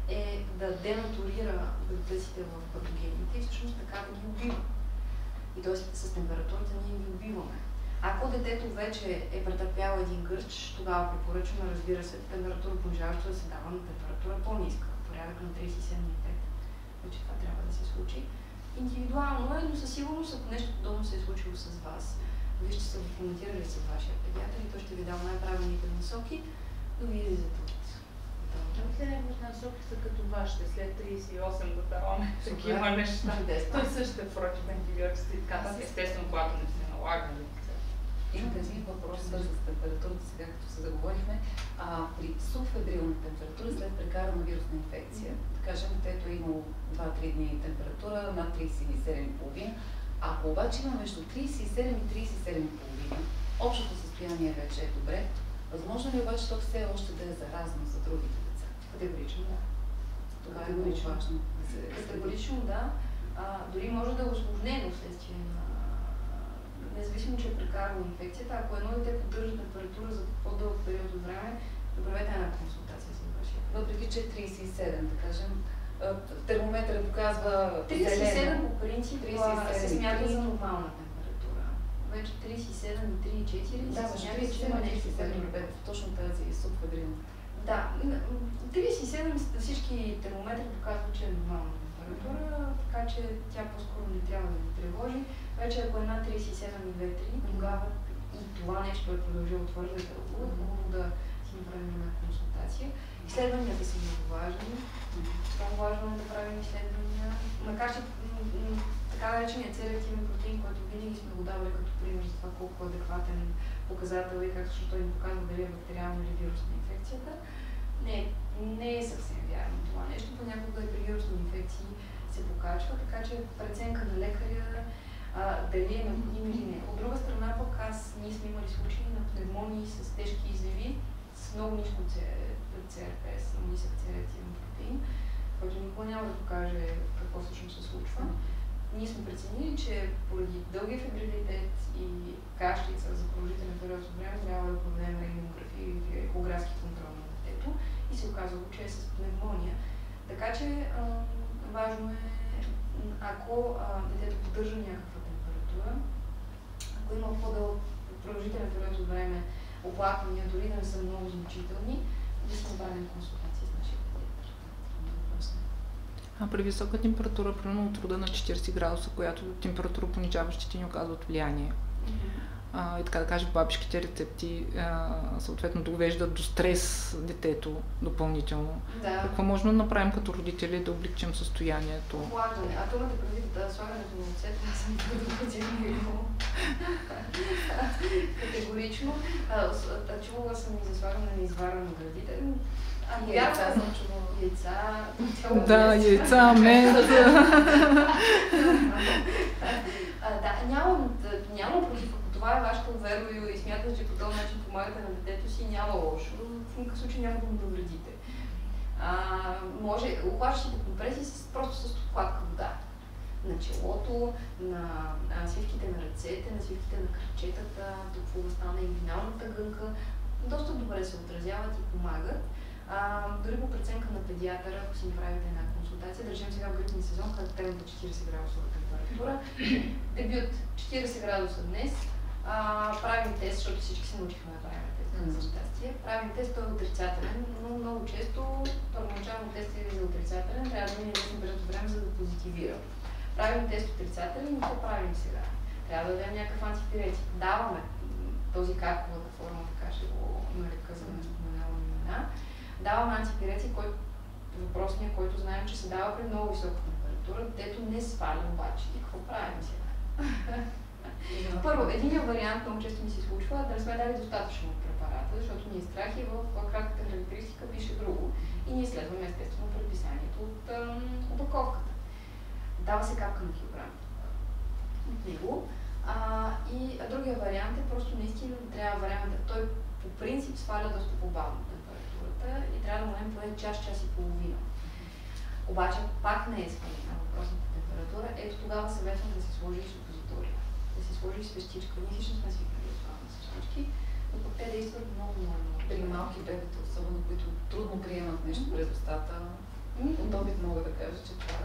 е да денатурира процесите в патогените и всъщност така да ги убива. И т.е. с температурата ние ги убиваме. Ако детето вече е претърпяло един гърч, тогава препоръчваме, разбира се, температура понижаващо да се дава на температура по-ниска, порядък на 37,5. Вече това трябва да се случи. Индивидуално е, но със сигурност, ако нещо подобно се е случило с вас, вие ще се го коментирали с вашия педиатър и той ще ви дава най-правилните насоки, но вие излизате от Следните насоки са като вашите, след 38 да даваме такива неща. Той също е против антибиотиците и така, естествено, когато не се налага. Има един въпрос с температурата, сега като се заговорихме. При субфебрилна температура след прекарана вирусна инфекция, да кажем, детето е имало 2-3 дни температура над 37,5. Ако обаче има между 37 и 37,5, общото състояние вече е добре, възможно ли обаче то все още да е заразно за другите деца? Категорично да. Това е много важно. Категорично да. Дори може да е усложнено вследствие на независимо, че е прекарала инфекцията, ако едно дете поддържа температура за по-дълъг период от време, направете една консултация с вашия. Въпреки, че е 37, да кажем, термометърът показва 37 по принцип се смята за нормална температура. Вече 37,3,4 да, се смята, че има нещо 37,5, точно тази субфебрилна. Да, 37 всички термометри показват, че е нормална температура, така че тя по-скоро не трябва да ви тревожи. Вече ако е над 37,2-3, тогава и това нещо е продължило твърде дълго, е хубаво да си направим една консултация. Изследванията са много важни. Много важно е да правим изследвания. Макар че така нареченият C-реактивен протеин, който винаги сме го давали като пример за това колко е адекватен показател и как също той ни показва дали е бактериална или вирусна инфекцията, не е съвсем вярно това нещо. Понякога и при вирусни инфекции се покачва, така че преценка на лекаря дали е необходимо или не. От друга страна пък ние сме имали случаи на пневмонии с тежки изливи, с много ниско CRPS, много нисък C-реактивен протеин, който никога няма да покаже какво всъщност се случва. Ние сме преценили, че поради дългия фебрилитет и кашлица за продължителен период от време трябва да проведем рентгенография и ехографски контрол на детето и се оказало, че е с пневмония. Така че важно е, ако детето поддържа някаква температура, ако има по-дълъг продължителен период от време оплаквания, дори да не са много значителни, да си направим консултация с нашия педиатър. А при висока температура, примерно от рода на 40 градуса, която температура понижаващите ни оказват влияние. И така да кажем, бабишките рецепти съответно довеждат до стрес детето допълнително. Да. Какво можем да направим като родители да облегчим състоянието? Охлаждане. А имате предвид слагането на ръцете, аз съм предупредила. Категорично. Чувала съм и за слагане на изварено градите. Яйца съм чувала. Яйца. Да, яйца, мед. Да, няма против. Това е вашето веро и смятате, че по този начин помагате на детето си, няма лошо. В никакъв случай няма да му навредите. Може, охлаждащите компреси просто с хладка вода. На челото, на свивките на ръцете, на свивките на кръчетата, тук в областта на инguиналната гънка. Доста добре се отразяват и помагат. Дори по преценка на педиатъра, ако си направите една консултация, да речем сега в грипния сезон, характерната 40 градусова температура, дебют 40 градуса днес, правим тест, защото всички се научихме да правим тест, за щастие. Правим тест, той е отрицателен, но много често първоначално тест е отрицателен, трябва да мине известен период от време, за да позитивира. Правим тест отрицателен, но какво правим сега? Трябва да дадем някакъв антипиретик. Даваме този карповата форма, така ще го нарека, за да не споменавам имена. Даваме антипиретик, въпросният, който знаем, че се дава при много висока температура, детето не сваля обаче. И какво правим сега? Първо, единият вариант много често ми се случва да не сме дали достатъчно от препарата, защото ни е страх и в кратката характеристика пише друго. и ние следваме естествено предписанието от опаковката. Дава се капка на килограм от него. И другия вариант е просто наистина трябва вариант. Той по принцип сваля доста по-бавно температурата и трябва да му дадем поне час и половина. Обаче пак не е свалена въпросната температура. Ето тогава съветвам да си сложи супозитория, да си сложи свещичка. Ние хищно сме свикнали да слагаме свещички, но пък те действат много. При малки бебета, особено които трудно приемат нещо през устата, от опит мога да кажа, че това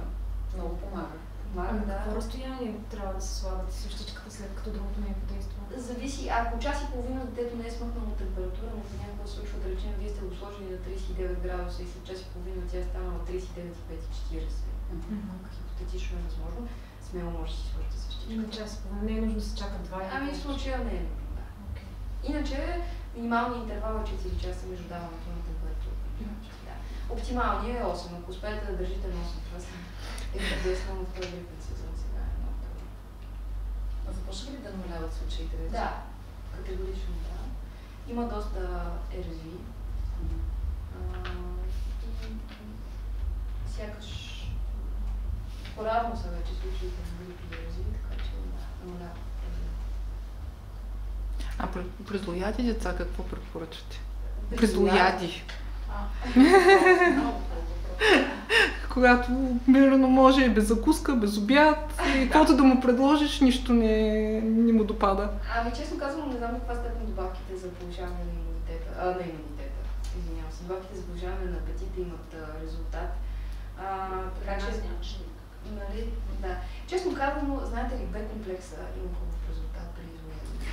много помага. На какво разстояние трябва да се слагат свещичката, след като другото не е подейства? Зависи, ако час и половина детето не е смъкнало температура, но понякога се случва, да речем, вие сте го сложили на 39 градуса и след час и половина тя е станала 39,5-40. Хипотетично е възможно, смело може да си сложите свещичка. На час и половина, не е нужно да се чака 2. Ами в случая не е нужно, да. Иначе минималният интервал е 4 часа между даването на температура. Оптималният е 8, ако успеете да държите на 8 часа. Е чудесно в този сезон сега е много добре. А започва ли да намаляват случаите? Да, категорично да. Има доста РЗИ. Сякаш поравно са вече случаите на грип и РЗИ, така че да, намаляват. А при злояди деца какво препоръчвате? При злояди. Когато мирно може и без закуска, без обяд, и каквото да му предложиш, нищо не му допада. Ами честно казвам, не знам каква степен добавките за повишаване на имунитета, извинявам се, добавките за повишаване на апетита имат резултат. Така че, нали, да. Честно казвам, знаете ли, Б-комплекса има хубав резултат при изолиране.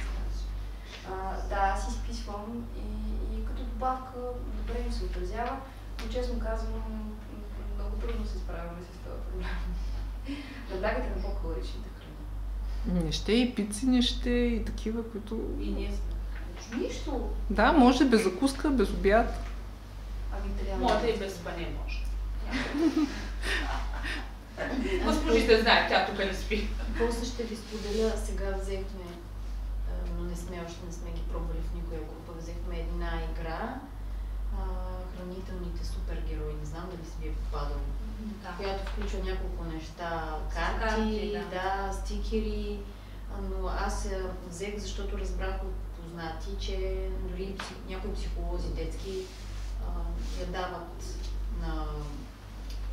Да, аз изписвам и като добавка добре ми се отразява, но честно казвам, много трудно се справяме с този проблем. Наблягате на по-калоричните храни. Не ще и пици, не ще и такива, които... И ние сме. Нищо. Да, може без закуска, без обяд. Ами трябва. Може и без спане може. Госпожите знаят, тя тук не спи. После ще ви споделя, сега взехме, но не сме ги пробвали в никоя група, взехме една игра, хранителните супергерои, не знам дали си ви е попадало, която включва няколко неща, карти, да, стикери, но аз я взех, защото разбрах от познати, че дори някои психолози детски я дават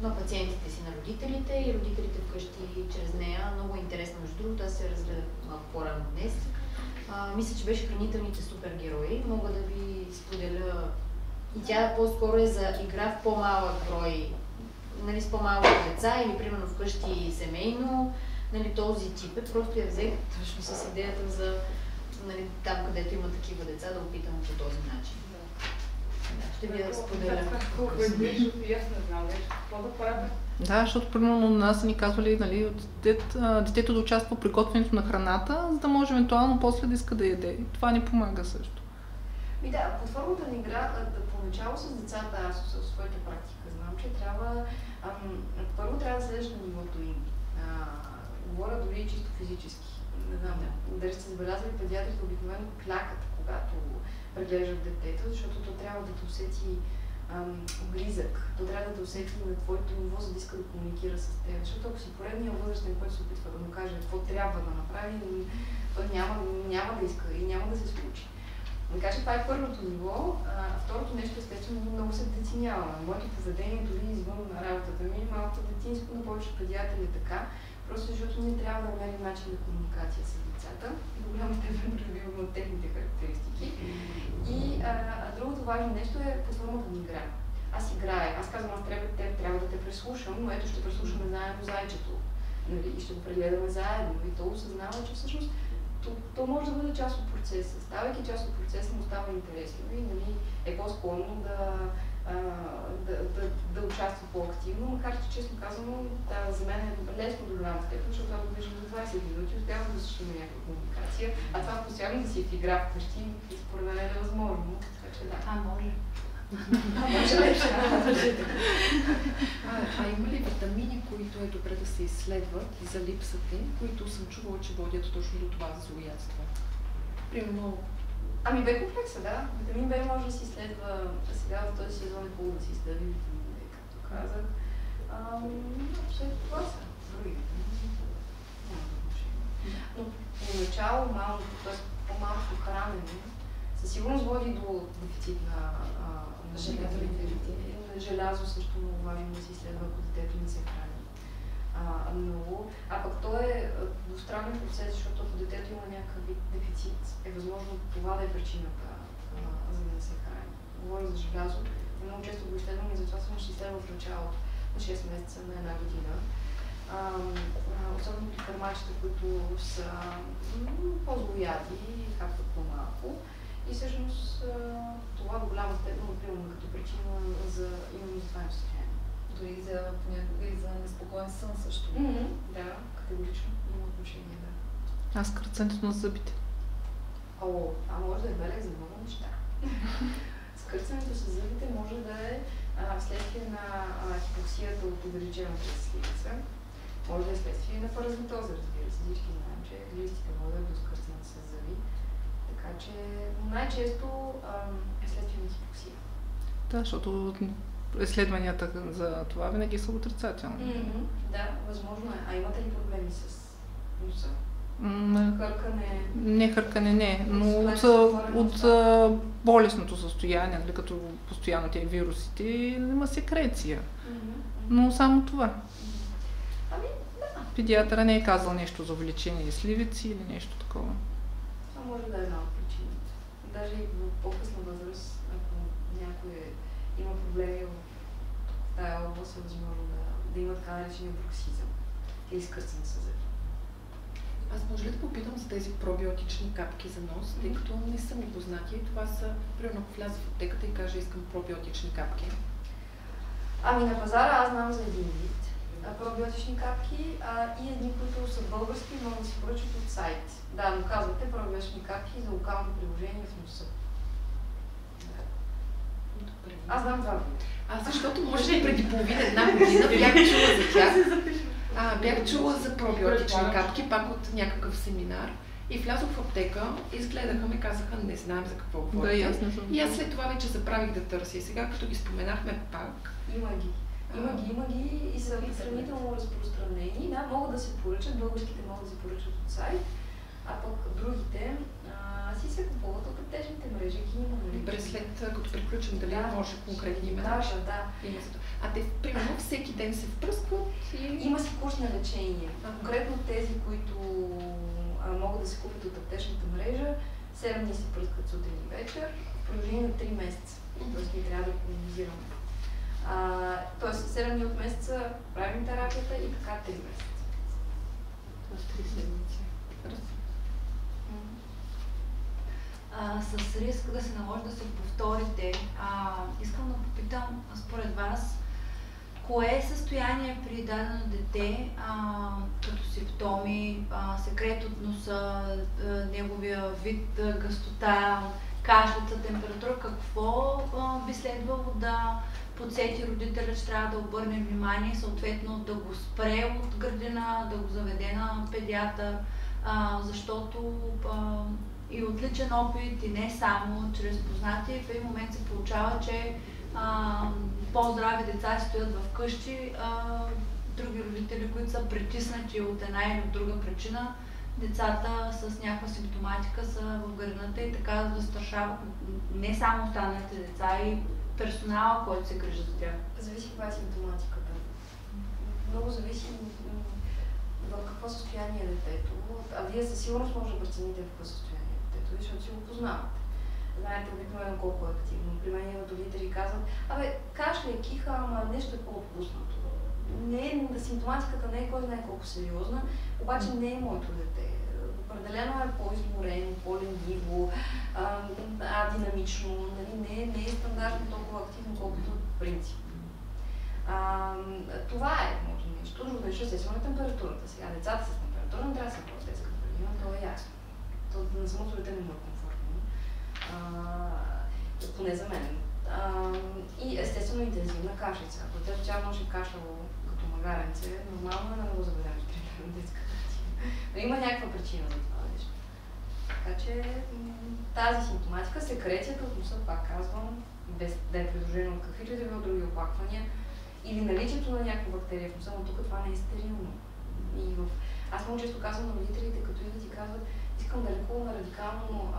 на пациентите си, на родителите и родителите вкъщи чрез нея. Много интересно, между другото, аз се разгледах малко по-рано днес. Мисля, че беше хранителните супергерои. Мога да ви споделя. И тя по-скоро е за игра в по-малък брой, нали, с по-малко деца или примерно вкъщи семейно. Нали, този тип е. Просто я взех точно с идеята за, нали, там, където има такива деца, да опитам по този начин. Ще ви я споделя. Аз не знам вече какво да правя. Да, защото примерно на нас са ни казвали, нали, детето да участва в приготвянето на храната, за да може евентуално после да иска да яде. И това ни помага също. Да, под формата на игра, поначало с децата, аз в своята практика знам, че трябва, първо трябва да следиш на нивото им. Говоря дори чисто физически. Не знам, дали сте забелязали, педиатрите обикновено клякат, когато преглеждат детето, защото то трябва да те усети гризък. То трябва да те усети на твоето ниво, за да иска да комуникира с теб. Защото ако си поредния възрастен, който се опитва да му каже какво трябва да направи, той няма да иска и няма да се случи. Така че това е първото ниво. Второто нещо, естествено, много се децинява. Моето поведение, дори извън работата ми, малко детинско, на повече педиатри е така, просто защото ние трябва да намерим начин на комуникация с децата и до голяма степен придобиваме от техните характеристики. И другото важно нещо е под формата на игра. Аз играя. Аз казвам, аз трябва да те преслушам, но ето ще преслушаме заедно зайчето. Нали? И ще го прегледаме заедно. И то осъзнава, че всъщност то може да бъде част от процеса. Ставайки част от процеса, му става интересно и, нали, е по-склонно да участва по-активно, макар че, честно казано, за мен е лесно до голяма степен, защото аз го виждам за 20 минути, успявам да съществуваме някаква комуникация, а това постоянно да си е в игра вкъщи, според мен е невъзможно. Така че да. Може. Има ли витамини, които е добре да се изследват за липсата, които съм чувала, че водят точно до това злоядство? Примерно Ами Б комплекса, да. Витамин Б може да се изследва, сега в този сезон е хубаво да се изследва витамин Б, както казах. След това са други витамини. Но поначало малко, т.е. по-малко хранене, със сигурност води до дефицит на желязо, също много важно да се изследва, ако детето не се храни много. А пък то е двустранен процес, защото ако детето има някакъв вид дефицит, е възможно това да е причината, за да не се храни. Говоря за желязо, много често го изследвам и затова съм ще изследвам в началото на 6 месеца на една година. Особено при кърмачета, които са по-злояди и хапват по-малко. И всъщност това до голяма степен приемаме като причина за именно за това състояние. Дори за понякога и за неспокоен сън също. Да, категорично има отношение, да. Аз кърцането на зъбите. Това може да е белег за много неща. Скърцането с зъбите може да е вследствие на хипоксията от увеличената сливица. Може да е следствие на паразитоза, разбира се. Всички знаем, че глистите водят до скърцане с зъби. Така че най-често е следствие на хипоксия. Да, защото изследванията за това винаги са отрицателни. Да, възможно е. А имате ли проблеми с носа? Хъркане? Не хъркане, не, но от болестното състояние, нали, като постоянно тези вирусите, има секреция. Но само това. Ами, да. Педиатъра не е казал нещо за увеличение сливици или нещо такова. Това може да е една от причините. Даже и в по-късна възраст, ако някой има проблеми в тая област, е възможно да има така наречения бруксизъм или скърцане с зъби. Аз може ли да попитам за тези пробиотични капки за нос, тъй като не са ми познати и това са, примерно ако вляза в аптеката и кажа искам пробиотични капки? Ами на пазара аз знам за един вид пробиотични капки и едни, които са български, могат да се поръчат от сайт. Да, но казвате пробиотични капки за локално приложение в носа. Добре. Аз знам това. Защото може би преди една година бях чула за тях. Бях чула за пробиотични капки, пак от някакъв семинар. И влязох в аптека, изгледаха ме, казаха, не знаем за какво говорите. Да, ясно съм. И аз след това вече забравих да търся. И сега, като ги споменахме пак... Има ги и са сравнително разпространени. Да, могат да се поръчат, българските могат да се поръчат от сайт, а пък другите си се купуват от аптечните мрежи. Добре, след като приключим, дали може конкретни имена? Да. А те, примерно, всеки ден се впръскват и... Има си курс на лечение. Конкретно тези, които могат да се купят от аптечната мрежа, 7 дни се пръскат сутрин и вечер, в продължение на 3 месеца. Тоест ние трябва да колонизираме. Тоест 7 дни от месеца правим терапията и така 3 месеца. Тоест 3 седмици. С риск да се наложи да се повторите, искам да попитам според вас, кое е състояние при дадено дете, като симптоми, секрет от носа, неговия вид, гъстота, кашлица, температура, какво би следвало да подсети родителя, че трябва да обърне внимание, съответно да го спре от градина, да го заведе на педиатър, защото и от личен опит, и не само, чрез познати, в един момент се получава, че по-здрави деца стоят в къщи, други родители, които са притиснати от една или от друга причина, децата с някаква симптоматика са в градината и така застрашават не само останалите деца, и персонала, който се грижи за тях. Зависи каква е симптоматиката. Много зависи в какво състояние е детето. Вие със сигурност може да прецените в какво състояние е детето, защото си го познавате. Знаете обикновено колко е активно. При мен имат родители казват, кашля е киха, ама нещо е по-отпуснато. Симптоматиката не е кой знае колко сериозна, обаче не е моето дете. Определено е по-изморено, по-лениво, динамично, не е стандартно толкова активно, колкото принцип. Това е моето нещо. Друго нещо, естествено е температурата. Сега децата с температура не трябва да са в детска градина, това е ясно. На самото дете не му е комфортно. Поне за мен. И естествено интензивна кашлица. Ако детето цяла нощ е кашляло като магаренце, нормално е да не го заведем в детска градина. Но има някаква причина за това нещо. Така че тази симптоматика, секрецията от носа, пак казвам, без да е придружено от каквито и да било други оплаквания, или наличието на някаква бактерия в носа, но тук това не е стерилно. Аз много често казвам на родителите, като идват и казват, искам да лекувам радикално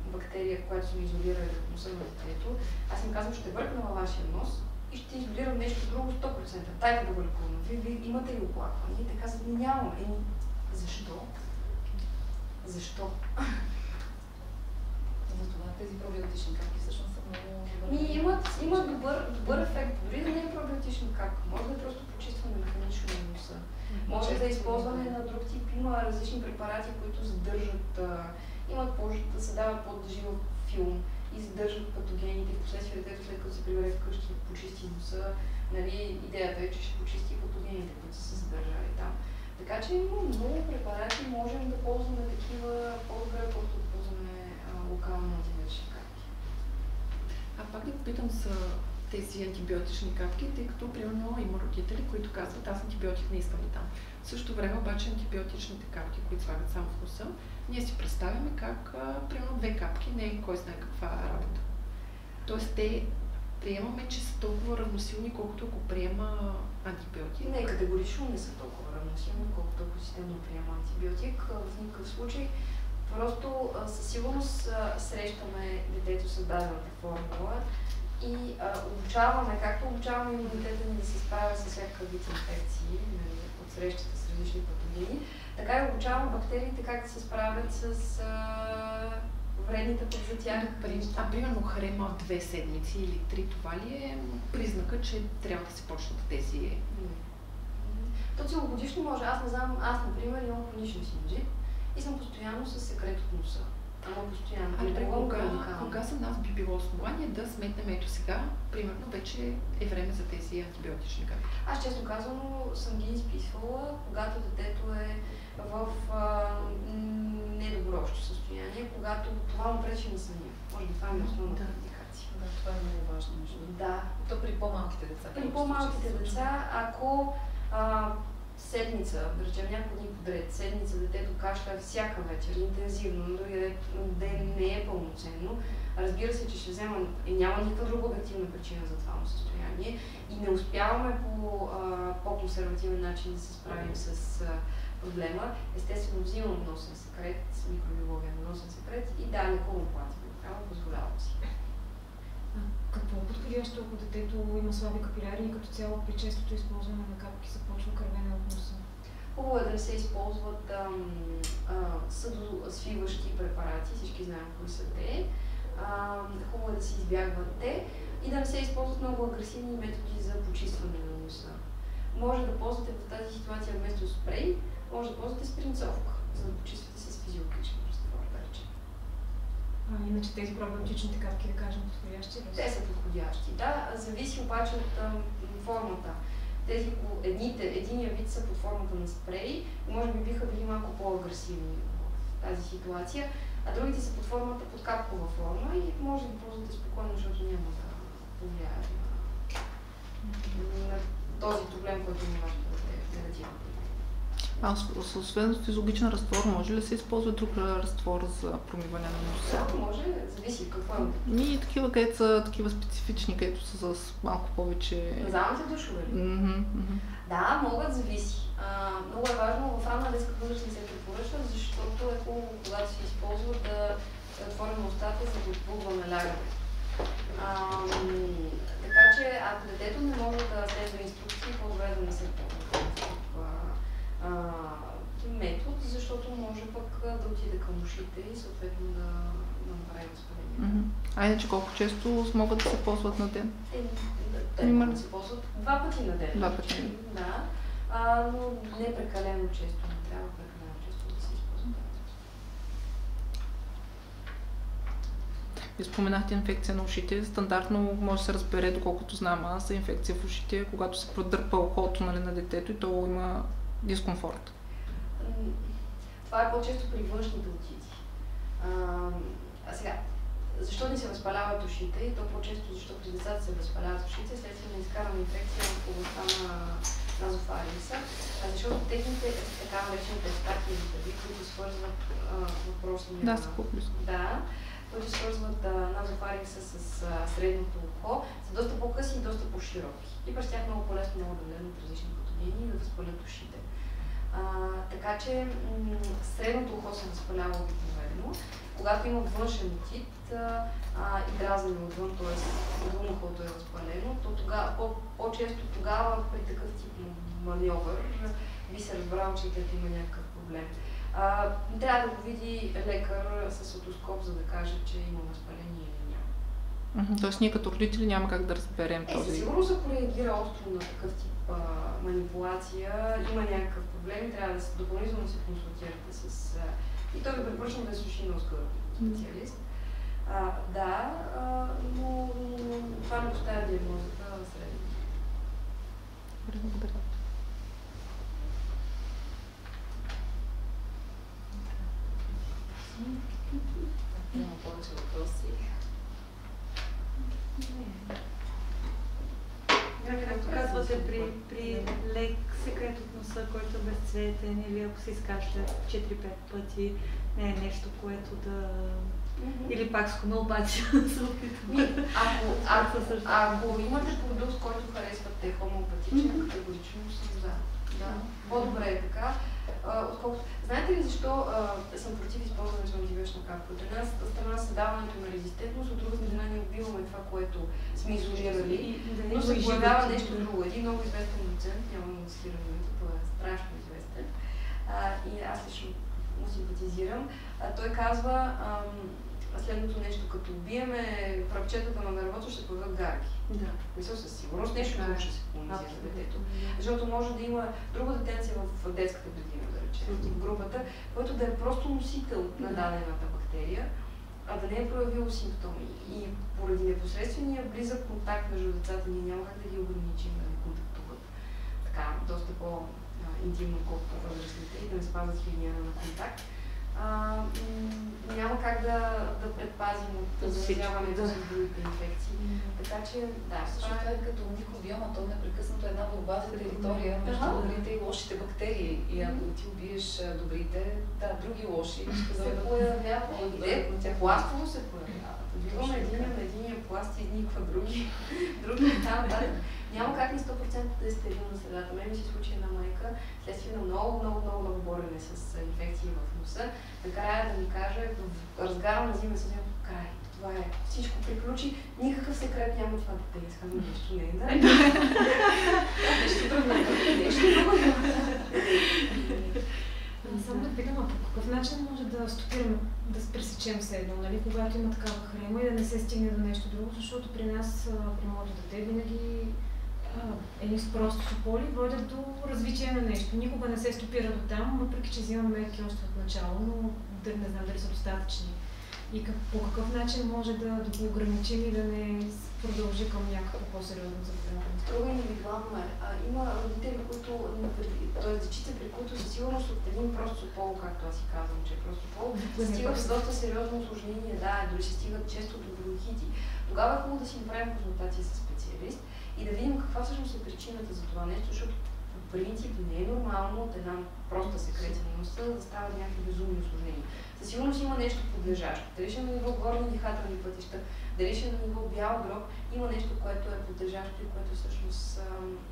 бактерия, която съм изолирала от носа на детето. Аз им казвам, ще бъркна във вашия нос и ще изолирам нещо друго 100%. Дайте да го лекувам. Вие имате ли оплакване? И те казват, нямам. Защо? Защо? Затова тези пробиотични капки всъщност са много имат добър ефект. Дори да не е пробиотична капка, може да е просто почистване механично на носа. Може да е използване на друг тип. Има различни препарати, които задържат, да се дават под жив филм и задържат патогените. Впоследствие детето, след като се прибере вкъщи, почисти носа, нали, идеята е, че ще почисти патогените, които са се задържали там. Така че има много препарати, можем да ползваме такива по-добре, колкото да ползваме локално антибиотични капки. Пак да попитам за тези антибиотични капки, тъй като примерно има родители, които казват, аз антибиотик не искам да дам. В същото време обаче антибиотичните капки, които слагат само в носа, ние си представяме как примерно 2 капки не е кой знае каква работа. Тоест те приемаме, че са толкова равносилни, колкото ако приема антибиотик. Не, категорично не са толкова равносилни, колкото ако системно приема антибиотик. В никакъв случай. Просто със сигурност срещаме детето с дадената формула и обучаваме, както обучаваме имунитета ни да се справя с всякакъв вид инфекции, от срещата с различни патогени, така и обучаваме бактериите как да се справят с вредните пък за тях. Примерно хрема 2 седмици или 3, това ли е признака, че трябва да се почнат тези? То целогодишно може. Аз не знам, например имам хроничен синузит и съм постоянно с секрет от носа. Ама постоянно. Кога за нас би било основание да сметнем, ето сега, примерно вече е време за тези антибиотични капки? Аз честно казано съм ги изписвала, когато детето е в недобро общо състояние, когато това му пречи на съня. Може би това е основната индикация. Да, това е много важно. Да. То при по-малките деца. При по-малките деца, ако седмица, да речем няколко дни подред, седмица детето кашля всяка вечер, интензивно, на другия ден не е пълноценно, разбира се, че ще взема и няма никаква друга обективна причина за това състояние и не успяваме по по-консервативен начин да се справим с проблема. Естествено, взимам носен секрет, микробиология на носен секрет и да, лекувам платино, позволявам си. Какво е подходящо, ако детето има слаби капиляри и като цяло при честото използване на капки започва кървене от носа? Хубаво е да не се използват съдосвиващи препарати, всички знаем кои са те. Хубаво е да се избягват те и да не се използват много агресивни методи за почистване на носа. Може да ползвате в тази ситуация вместо спрей, може да ползвате спринцовка, за да почиствате с физиологичен разтвор, да речем. Иначе тези пробиотичните капки, да кажем, подходящи ли? Те са подходящи, да. Зависи обаче от формата. Единия вид са под формата на спрей, може би биха били малко по-агресивни в тази ситуация, а другите са под формата под капкова форма и може да ползвате спокойно, защото няма да повлияе на този проблем, който не може да е негативен. Освен физиологичен разтвор, може ли да се използва друг разтвор за промиване на носа? Да, може, зависи какво е. И такива, където са такива специфични, където са с малко повече... Назалните душове ли? Да, могат, зависи. Много е важно в ранна детска възраст не се препоръчва, защото е хубаво, когато се използва да се отворим устата, за да отпълваме лягане. Така че, ако детето не може да следва инструкции, по-добре да не се ползва метод, защото може пък да отиде към ушите и съответно да направи възпаление. Иначе колко често могат да се ползват на ден? Те могат да се ползват 2 пъти на ден. 2 пъти. Да, но не прекалено често, не трябва прекалено често да се използват. Ви споменахте инфекция на ушите. Стандартно може да се разбере, доколкото знам аз, за инфекция в ушите, когато се продърпа ухото на детето и то има дискомфорт. Това е по-често при външните отиди. Сега, защо ни се възпаляват ушите? И то по-често, защото при децата се възпаляват ушите, следствие на изкарана инфекция в областта назофарингса, защото техните така наречените стаки витави, които свързват въпросния... Да, са по-близко. Да, които свързват назофарингса с средното ухо, са доста по-къси и доста по-широки. И през тях много по-лесно могат да влезат различни патогени и да възпалят ушите. Така че средното ухо се възпалява обикновено. Когато има външен отит и дразнене отвън, т.е. отвън ухото е възпалено, то по-често тогава при такъв тип маньовър би се разбрал, че детето има някакъв проблем. Трябва да го види лекар с отоскоп, за да каже, че има възпаление или няма. Тоест ние като родители няма как да разберем този... Със сигурност, ако реагира остро на такъв тип манипулация, има някакъв проблем, трябва да се допълнително се консултирате с... И той ви препоръчва да слуши на специалист. Но това не поставя диагнозата средно. Благодаря. Няма повече въпроси. Както казвате, при лек секрет от носа, който е безцветен или ако се изкашля 4-5 пъти, не е нещо, което да... Или пак с хомеопатия се опитваме. Ако имате продукт, който харесвате хомеопатичен, категорично с да. По-добре е така. Отколкото... Знаете ли защо съм против използването на антибиотична капка? От една страна създаването на резистентност, от друга страна ние убиваме това, което сме изолирали, но се появява нещо друго. Един много известен доцент, няма да му цитирам името, той е страшно известен и аз лично му симпатизирам. Той казва следното нещо, като убиеме пръпчетата на дървото, ще появят гарги. Да. Мисля, със сигурност нещо друго ще се колонизира детето. Защото може да има друго детенце в детската градина, да речем, в групата, който да е просто носител на дадената бактерия, а да не е проявил симптоми. И поради непосредствения близък контакт между децата, ние няма как да ги ограничим да не контактуват така, доста по-интимно, колкото възрастните и да не спазват хигиена на контакт. Няма как да предпазим от заразяването с другите инфекции. Така че, да. Също това е като микробиома, то непрекъснато една борба за територия между добрите и лошите бактерии. И ако ти убиеш добрите, други лоши ще се появяват. Пластово се появяват. Убиваме единия пласт и изниква други там. Няма как на 100% да е стерилна средата. Мен ми се случи една майка, следствие на много борене с инфекции в носа, накрая да ми каже, в разгара на зима съвсем край. Това е. Всичко приключи, никакъв секрет няма това дете. Искам нещо не е, да? Нещо друго. Само да питам, по какъв начин може да стопираме, да пресечем все едно, нали, когато има такава хрема и да не се стигне до нещо друго, защото при нас, при моето дете, винаги едни просто сополи водят до развитие на нещо. Никога не се стопира до там, въпреки че взимам мерки още от начало, но не знам дали са достатъчни. И по какъв начин може да го ограничим и да не продължи към някакво по-сериозно заболяване? Строго индивидуално е. Има родители, които, т.е. дечица, при които със сигурност от един прост сопол, както аз си казвам, че е прост сопол, стигат с доста сериозно усложнение, дори се стигат често до бронхити. Тогава е хубаво да си направим консултация с специалист и да видим каква всъщност е причината за това нещо, защото по принцип не е нормално от една проста секреция на носа да стават някакви безумни усложнения. Със сигурност има нещо подлежащо. Дали ще на ниво горни дихателни пътища, дали ще на ниво бял дроб, има нещо, което е подлежащо и което всъщност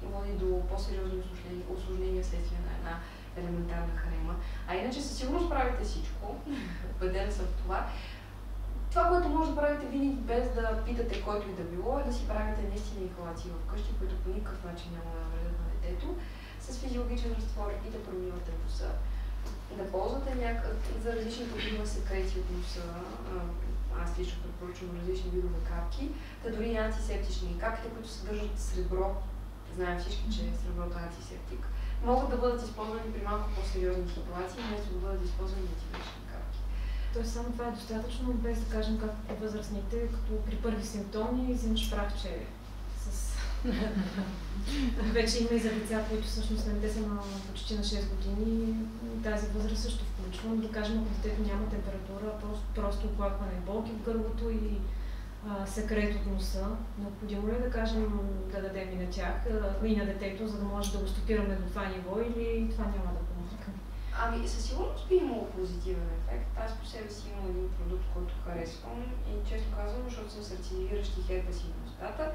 води до по-сериозни усложнения вследствие на една елементарна хрема. А иначе със сигурност правите всичко, убеден съм в това. Това, което може да правите винаги без да питате който и да било, е да си правите наистина инхалации вкъщи, които по никакъв начин няма да навредят на детето, с физиологичен разтвор и да промивате носа. Да ползвате за различни видове секреции от носа. Аз лично препоръчвам различни видове капки, дори и антисептични. Капките, които съдържат сребро, знаем всички, че среброто е антисептик, могат да бъдат използвани при малко по-сериозни ситуации, вместо да бъдат използвани антибиотични капки. Тоест само това е достатъчно, без да кажем както възрастните, като при първи симптоми взимаш прахче с... Вече има и за деца, които всъщност те са почти на 6 години. Тази възраст също включва. Да кажем, ако детето няма температура, просто оплакване болки в гърлото и секрет от носа. Необходимо ли да кажем да дадем и на тях, и на детето, за да може да го стопираме до това ниво, или това няма да помага? Ами, със сигурност би имало позитивен ефект. Аз по себе си имам един продукт, който харесвам и често казвам, защото съм с рецидивиращи херпес и простата.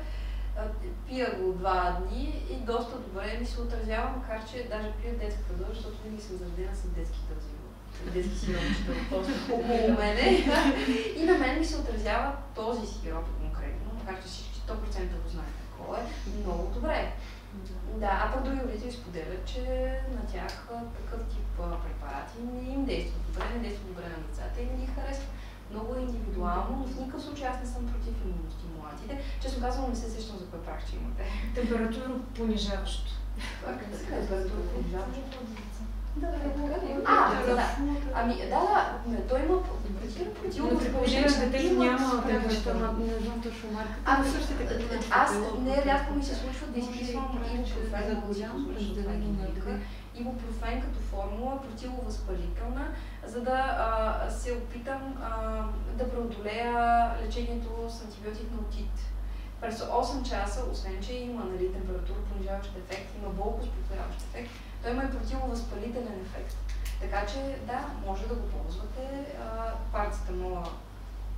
Пия го 2 дни и доста добре ми се отразява, макар че даже пия детската доза, защото винаги съм заредена с детски дъзи. Детски сиропчета, просто около мене. И на мен ми се отразява този сироп конкретно, макар че всички 100% го знаят такова е, много добре. Да, а пък други родители споделят, че на тях такъв тип препарати не им действат добре, не действат добре на децата и не ги харесват. Много е индивидуално, но в никакъв случай аз не съм против имуностимулантите. Честно казвам, не се сещам за кой прах, че имате. Температура понижаващо. Как се казва температура понижаващо? Да. Ами, той има противно. При положение, че детето няма температура. Не знам точно марката. Ами, аз рядко ми се случва да изписвам ибупрофен като формула, противовъзпалителна, за да се опитам да преодолея лечението с антибиотик на отит. През 8 часа, освен че има температура понижаващ ефект, има болкоспокояващ ефект, той има и противовъзпалителен ефект. Така че, да, може да го ползвате. Парацетамола,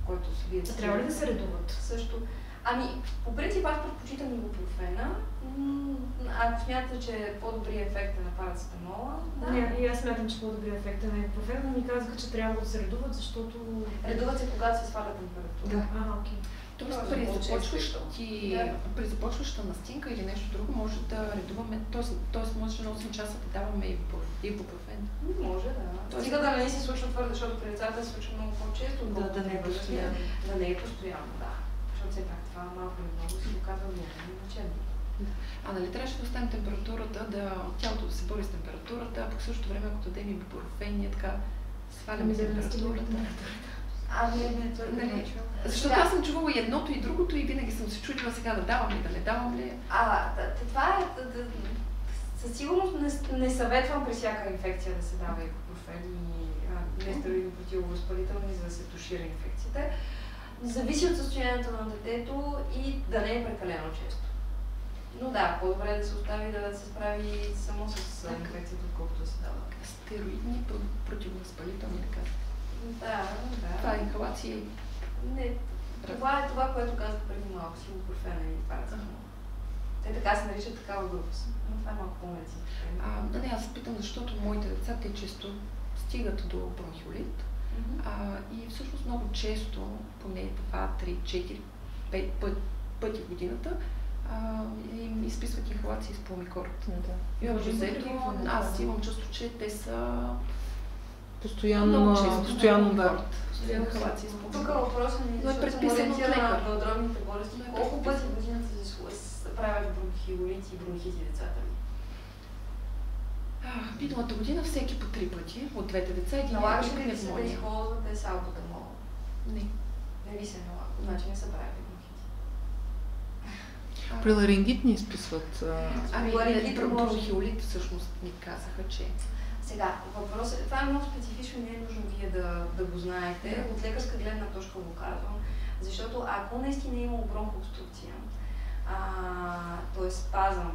който се вие... Трябва ли да се редуват? Също. Ами, по принцип аз предпочитам ибупрофена. Ако смятате, че по-добрият ефект е на парацетамола, да. Не, и аз смятам, че по-добрият ефект е на ибупрофена, но ми казаха, че трябва да се редуват, защото... Редуват се, когато се сваля температура. Да. Окей. Тоест при започваща настинка или нещо друго може да редуваме, т.е. може на 8 часа да даваме ибупрофен. Може, да. Стига да не се случва твърде, защото при децата се случва много по-често. Да не е постоянно. Да не е постоянно, да. Защото все пак това малко или много се оказва влияние на лечение. А нали трябваше да оставим температурата, тялото да се бори с температурата, а пък същото време, ако дадем ибупрофен, ние така сваляме температурата. Защото аз съм чувала и едното и другото и винаги съм се чудила сега да давам ли, да не давам ли. Това е... Със сигурност не съветвам при всяка инфекция да се дава ибупрофен и нестероидни противовъзпалителни, за да се тушира инфекцията. Зависи от състоянието на детето и да не е прекалено често. Но да, по-добре е да се остави да се справи само с инфекцията, отколкото да се дава. Стероидни противовъзпалителни лекарства. Да. Това е инхалация. Не, това е това, което казах преди малко, си ибупрофена и парацетамол. Те така се наричат такава група. Но това е малко по-медицинска. Не, аз питам, защото моите деца те често стигат до бронхиолит. И всъщност много често, поне 2, 3, 4, 5 пъти в годината, им изписват инхалации с пулмикорд. Аз имам чувство, че те са постоянно инхалации с пулмикорд. Тук въпросът ми е предписано на белодробните болести. Колко пъти в годината се правят бронхиолити и бронхити децата ми? Миналата година всеки по 3 пъти от двете деца. Налагаш ли ви се да използвате салбутамол? Не. Не ви се налага, значи не са правили бронхити. При ларингит ни изписват. Бронхиолит всъщност ни казаха, че... Сега, въпросът това е много специфично, не е нужно вие да го знаете. От лекарска гледна точка го казвам, защото ако наистина е имало бронхообструкция, т.е. спазъм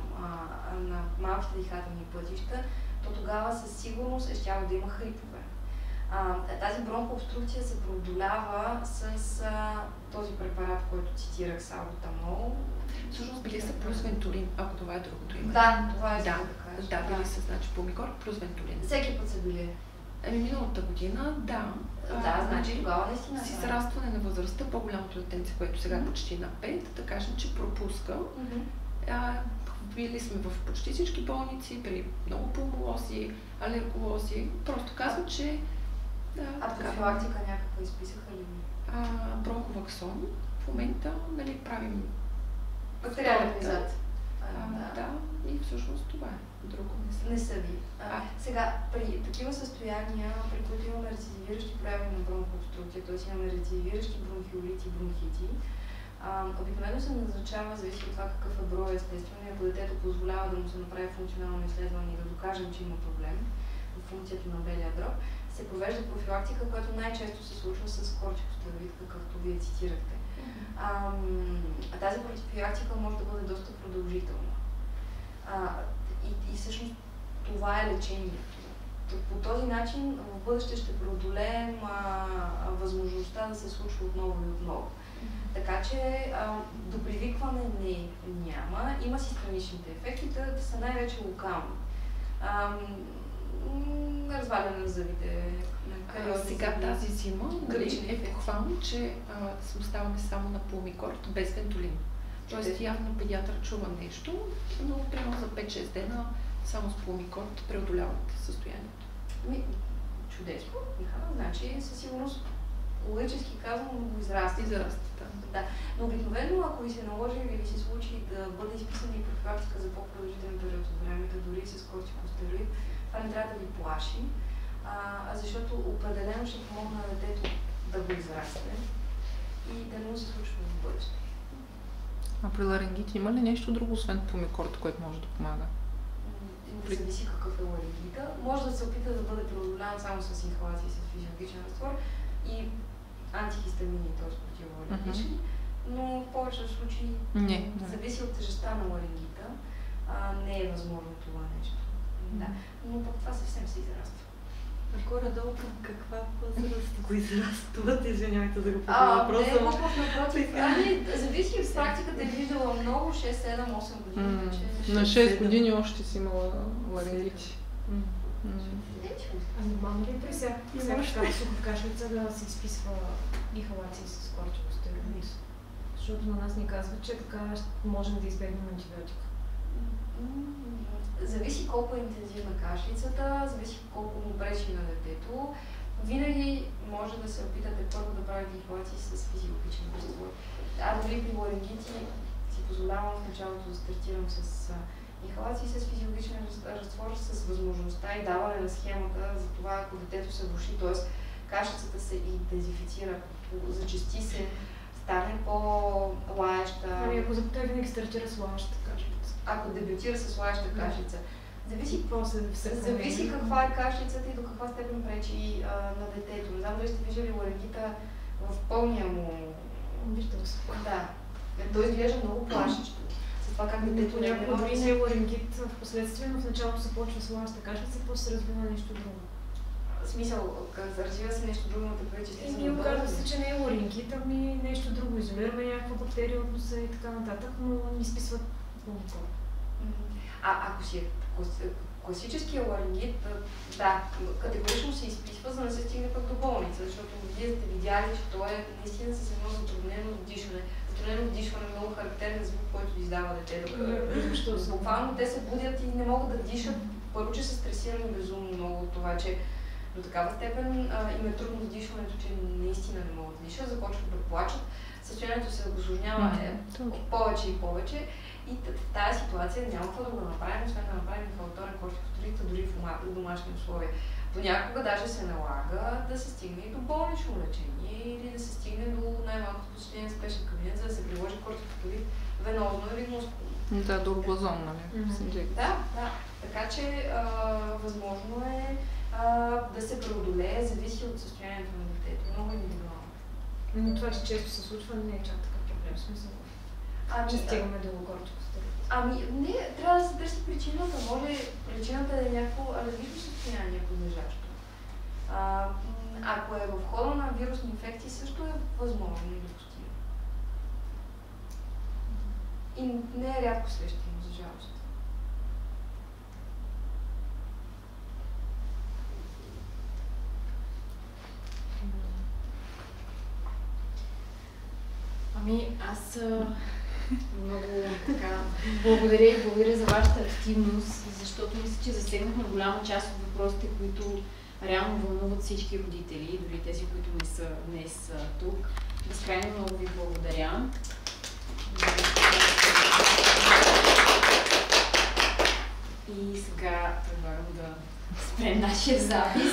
на малките дихателни пътища, то тогава със сигурност е щяло да има хрипове. Тази бронхообструкция се преодолява с този препарат, който цитирах, салбутамол. Всъщност били са плюс вентурин, ако това е другото име. Да, това е били са, значи, пулмикорд плюс вентурин. Всеки път са били. Миналата година, значи тогава наистина. С израстване на възрастта, по-голямото детенце, което сега е почти на 5, да кажем, че пропуска. Били сме в почти всички болници, при много пулмолози, алерголози. Просто казват, че... профилактика някаква изписаха ли? Бронховаксон. В момента правим бактериален призад. И всъщност това е. Друго не са ви. Сега, при такива състояния, при които имаме рецидивиращи прояви на бронхообструкция, т.е. имаме рецидивиращи бронхиолити и бронхити, обикновено се назначава, зависи от това какъв е брой естествено, ако детето позволява да му се направи функционално изследване и да докажем, че има проблем в функцията на белия дроб, се провежда профилактика, която най-често се случва с кортикостероид, какъвто вие цитирахте. Тази профилактика може да бъде доста продължителна. И всъщност това е лечението. По този начин в бъдеще ще преодолеем възможността да се случва отново и отново. Така че допривикване няма. Има си страничните ефекти, те са най-вече локални. Разваляне на зъбите. Сега тази зима е похвално, че оставаме само на Пулмикорд без Вентолин. Тоест явно педиатър чува нещо, но примерно за 5-6 дена само с Пулмикорд преодоляват състоянието. Чудесно, значи със сигурност логически казано го израства. Да. Но обикновено, ако ви се наложи или ви се случи да бъде изписана и профилактика за по-продължителен период от времето, дори с кортикостероид, това не трябва да ви плаши, защото определено ще помогне на детето да го израсне и да не му се случва в бъдеще. А при ларингит има ли нещо друго, освен Пулмикорд, което може да помага? Зависи какъв е ларингита. Може да се опита да бъде преодолян само с инхалация и с физиологичен разтвор и антихистамини, т.е. противоларингични, но в повечето случаи зависи от тежестта на ларингита. Не е възможно това нещо. Да. Но пък това съвсем се израства. Горе-долу към каква възраст го израстват? Извинявайте за го въпроса. Напротив. Зависи в практиката е виждала много, 6, 7, 8 години вече. На 6 години още си имала ларингити. Нормално ли при всяка суха кашлица да се изписва инхалации с кортикостероид? Защото на нас ни казват, че така можем да избегнем антибиотика. Зависи колко е интензивна кашлицата, зависи колко му пречи на детето. Винаги може да се опитате първо да правите инхалации с физиологичен разтвор. Дори при ларингити си позволявам в началото да стартирам с инхалации с физиологичен разтвор, с възможността и даване на схемата за това, ако детето се влоши, т.е. кашлицата се интензифицира, зачести се, стане по-лаеща. Ако за той винаги стартира с лаеща кашлица. Ако дебютира с лаеща кашлица. Зависи каква е кашлицата и до каква степен пречи на детето. Не знам дали сте виждали ларингита в пълния му... Виждала се. Да. Той изглежда много плашещо. За това как детето не може... Дори не е ларингит в последствие, но в началото се почва с лаеща кашлица, после се развива нещо друго. В смисъл, развива се нещо друго, но така че ние оказва се, че не е ларингит, ами нещо друго. Изолираме някаква бактерия от носа и така нататък, но ни изписват Пулмикорд. Ако си е класическия ларингит, да, категорично се изписва, за да не се стигне пък до болница, защото вие сте видяли, че той е наистина с едно затруднено вдишване. Затруднено вдишване е много характерен звук, който издава детето. Буквално те се будят и не могат да дишат. Първо, че са стресирани безумно много от това, че до такава степен им е трудно вдишването, че наистина не могат да дишат, започват да плачат. Състоянието се усложнява повече и повече. И в тази ситуация няма какво да го направим, освен да направим инхалаторен кортикостероид, дори в домашни условия. Понякога даже се налага да се стигне и до болнично лечение или да се стигне до най-малкото посещение на спешен кабинет, за да се приложи кортикостероид венозно или мускулно. Да, дорогозон, нали? Да. Така че възможно е да се преодолее, зависи от състоянието на детето. Много индивидуално. Но това, че често се случва, не е чак такъв проблем. Смисъл. Че стигаме до кортикостероид. Не, трябва да се търси причината. Може причината да е някакво алергично състояние, подлежащо. Ако е в хода на вирусни инфекции, също е възможно и допустимо. И не е рядко срещано, за жалост. Аз много благодаря за вашата активност, защото мисля, че засегнахме голяма част от въпросите, които реално вълнуват всички родители, дори тези, които не са днес тук. Безкрайно много ви благодаря. И сега предлагам да спрем нашия запис.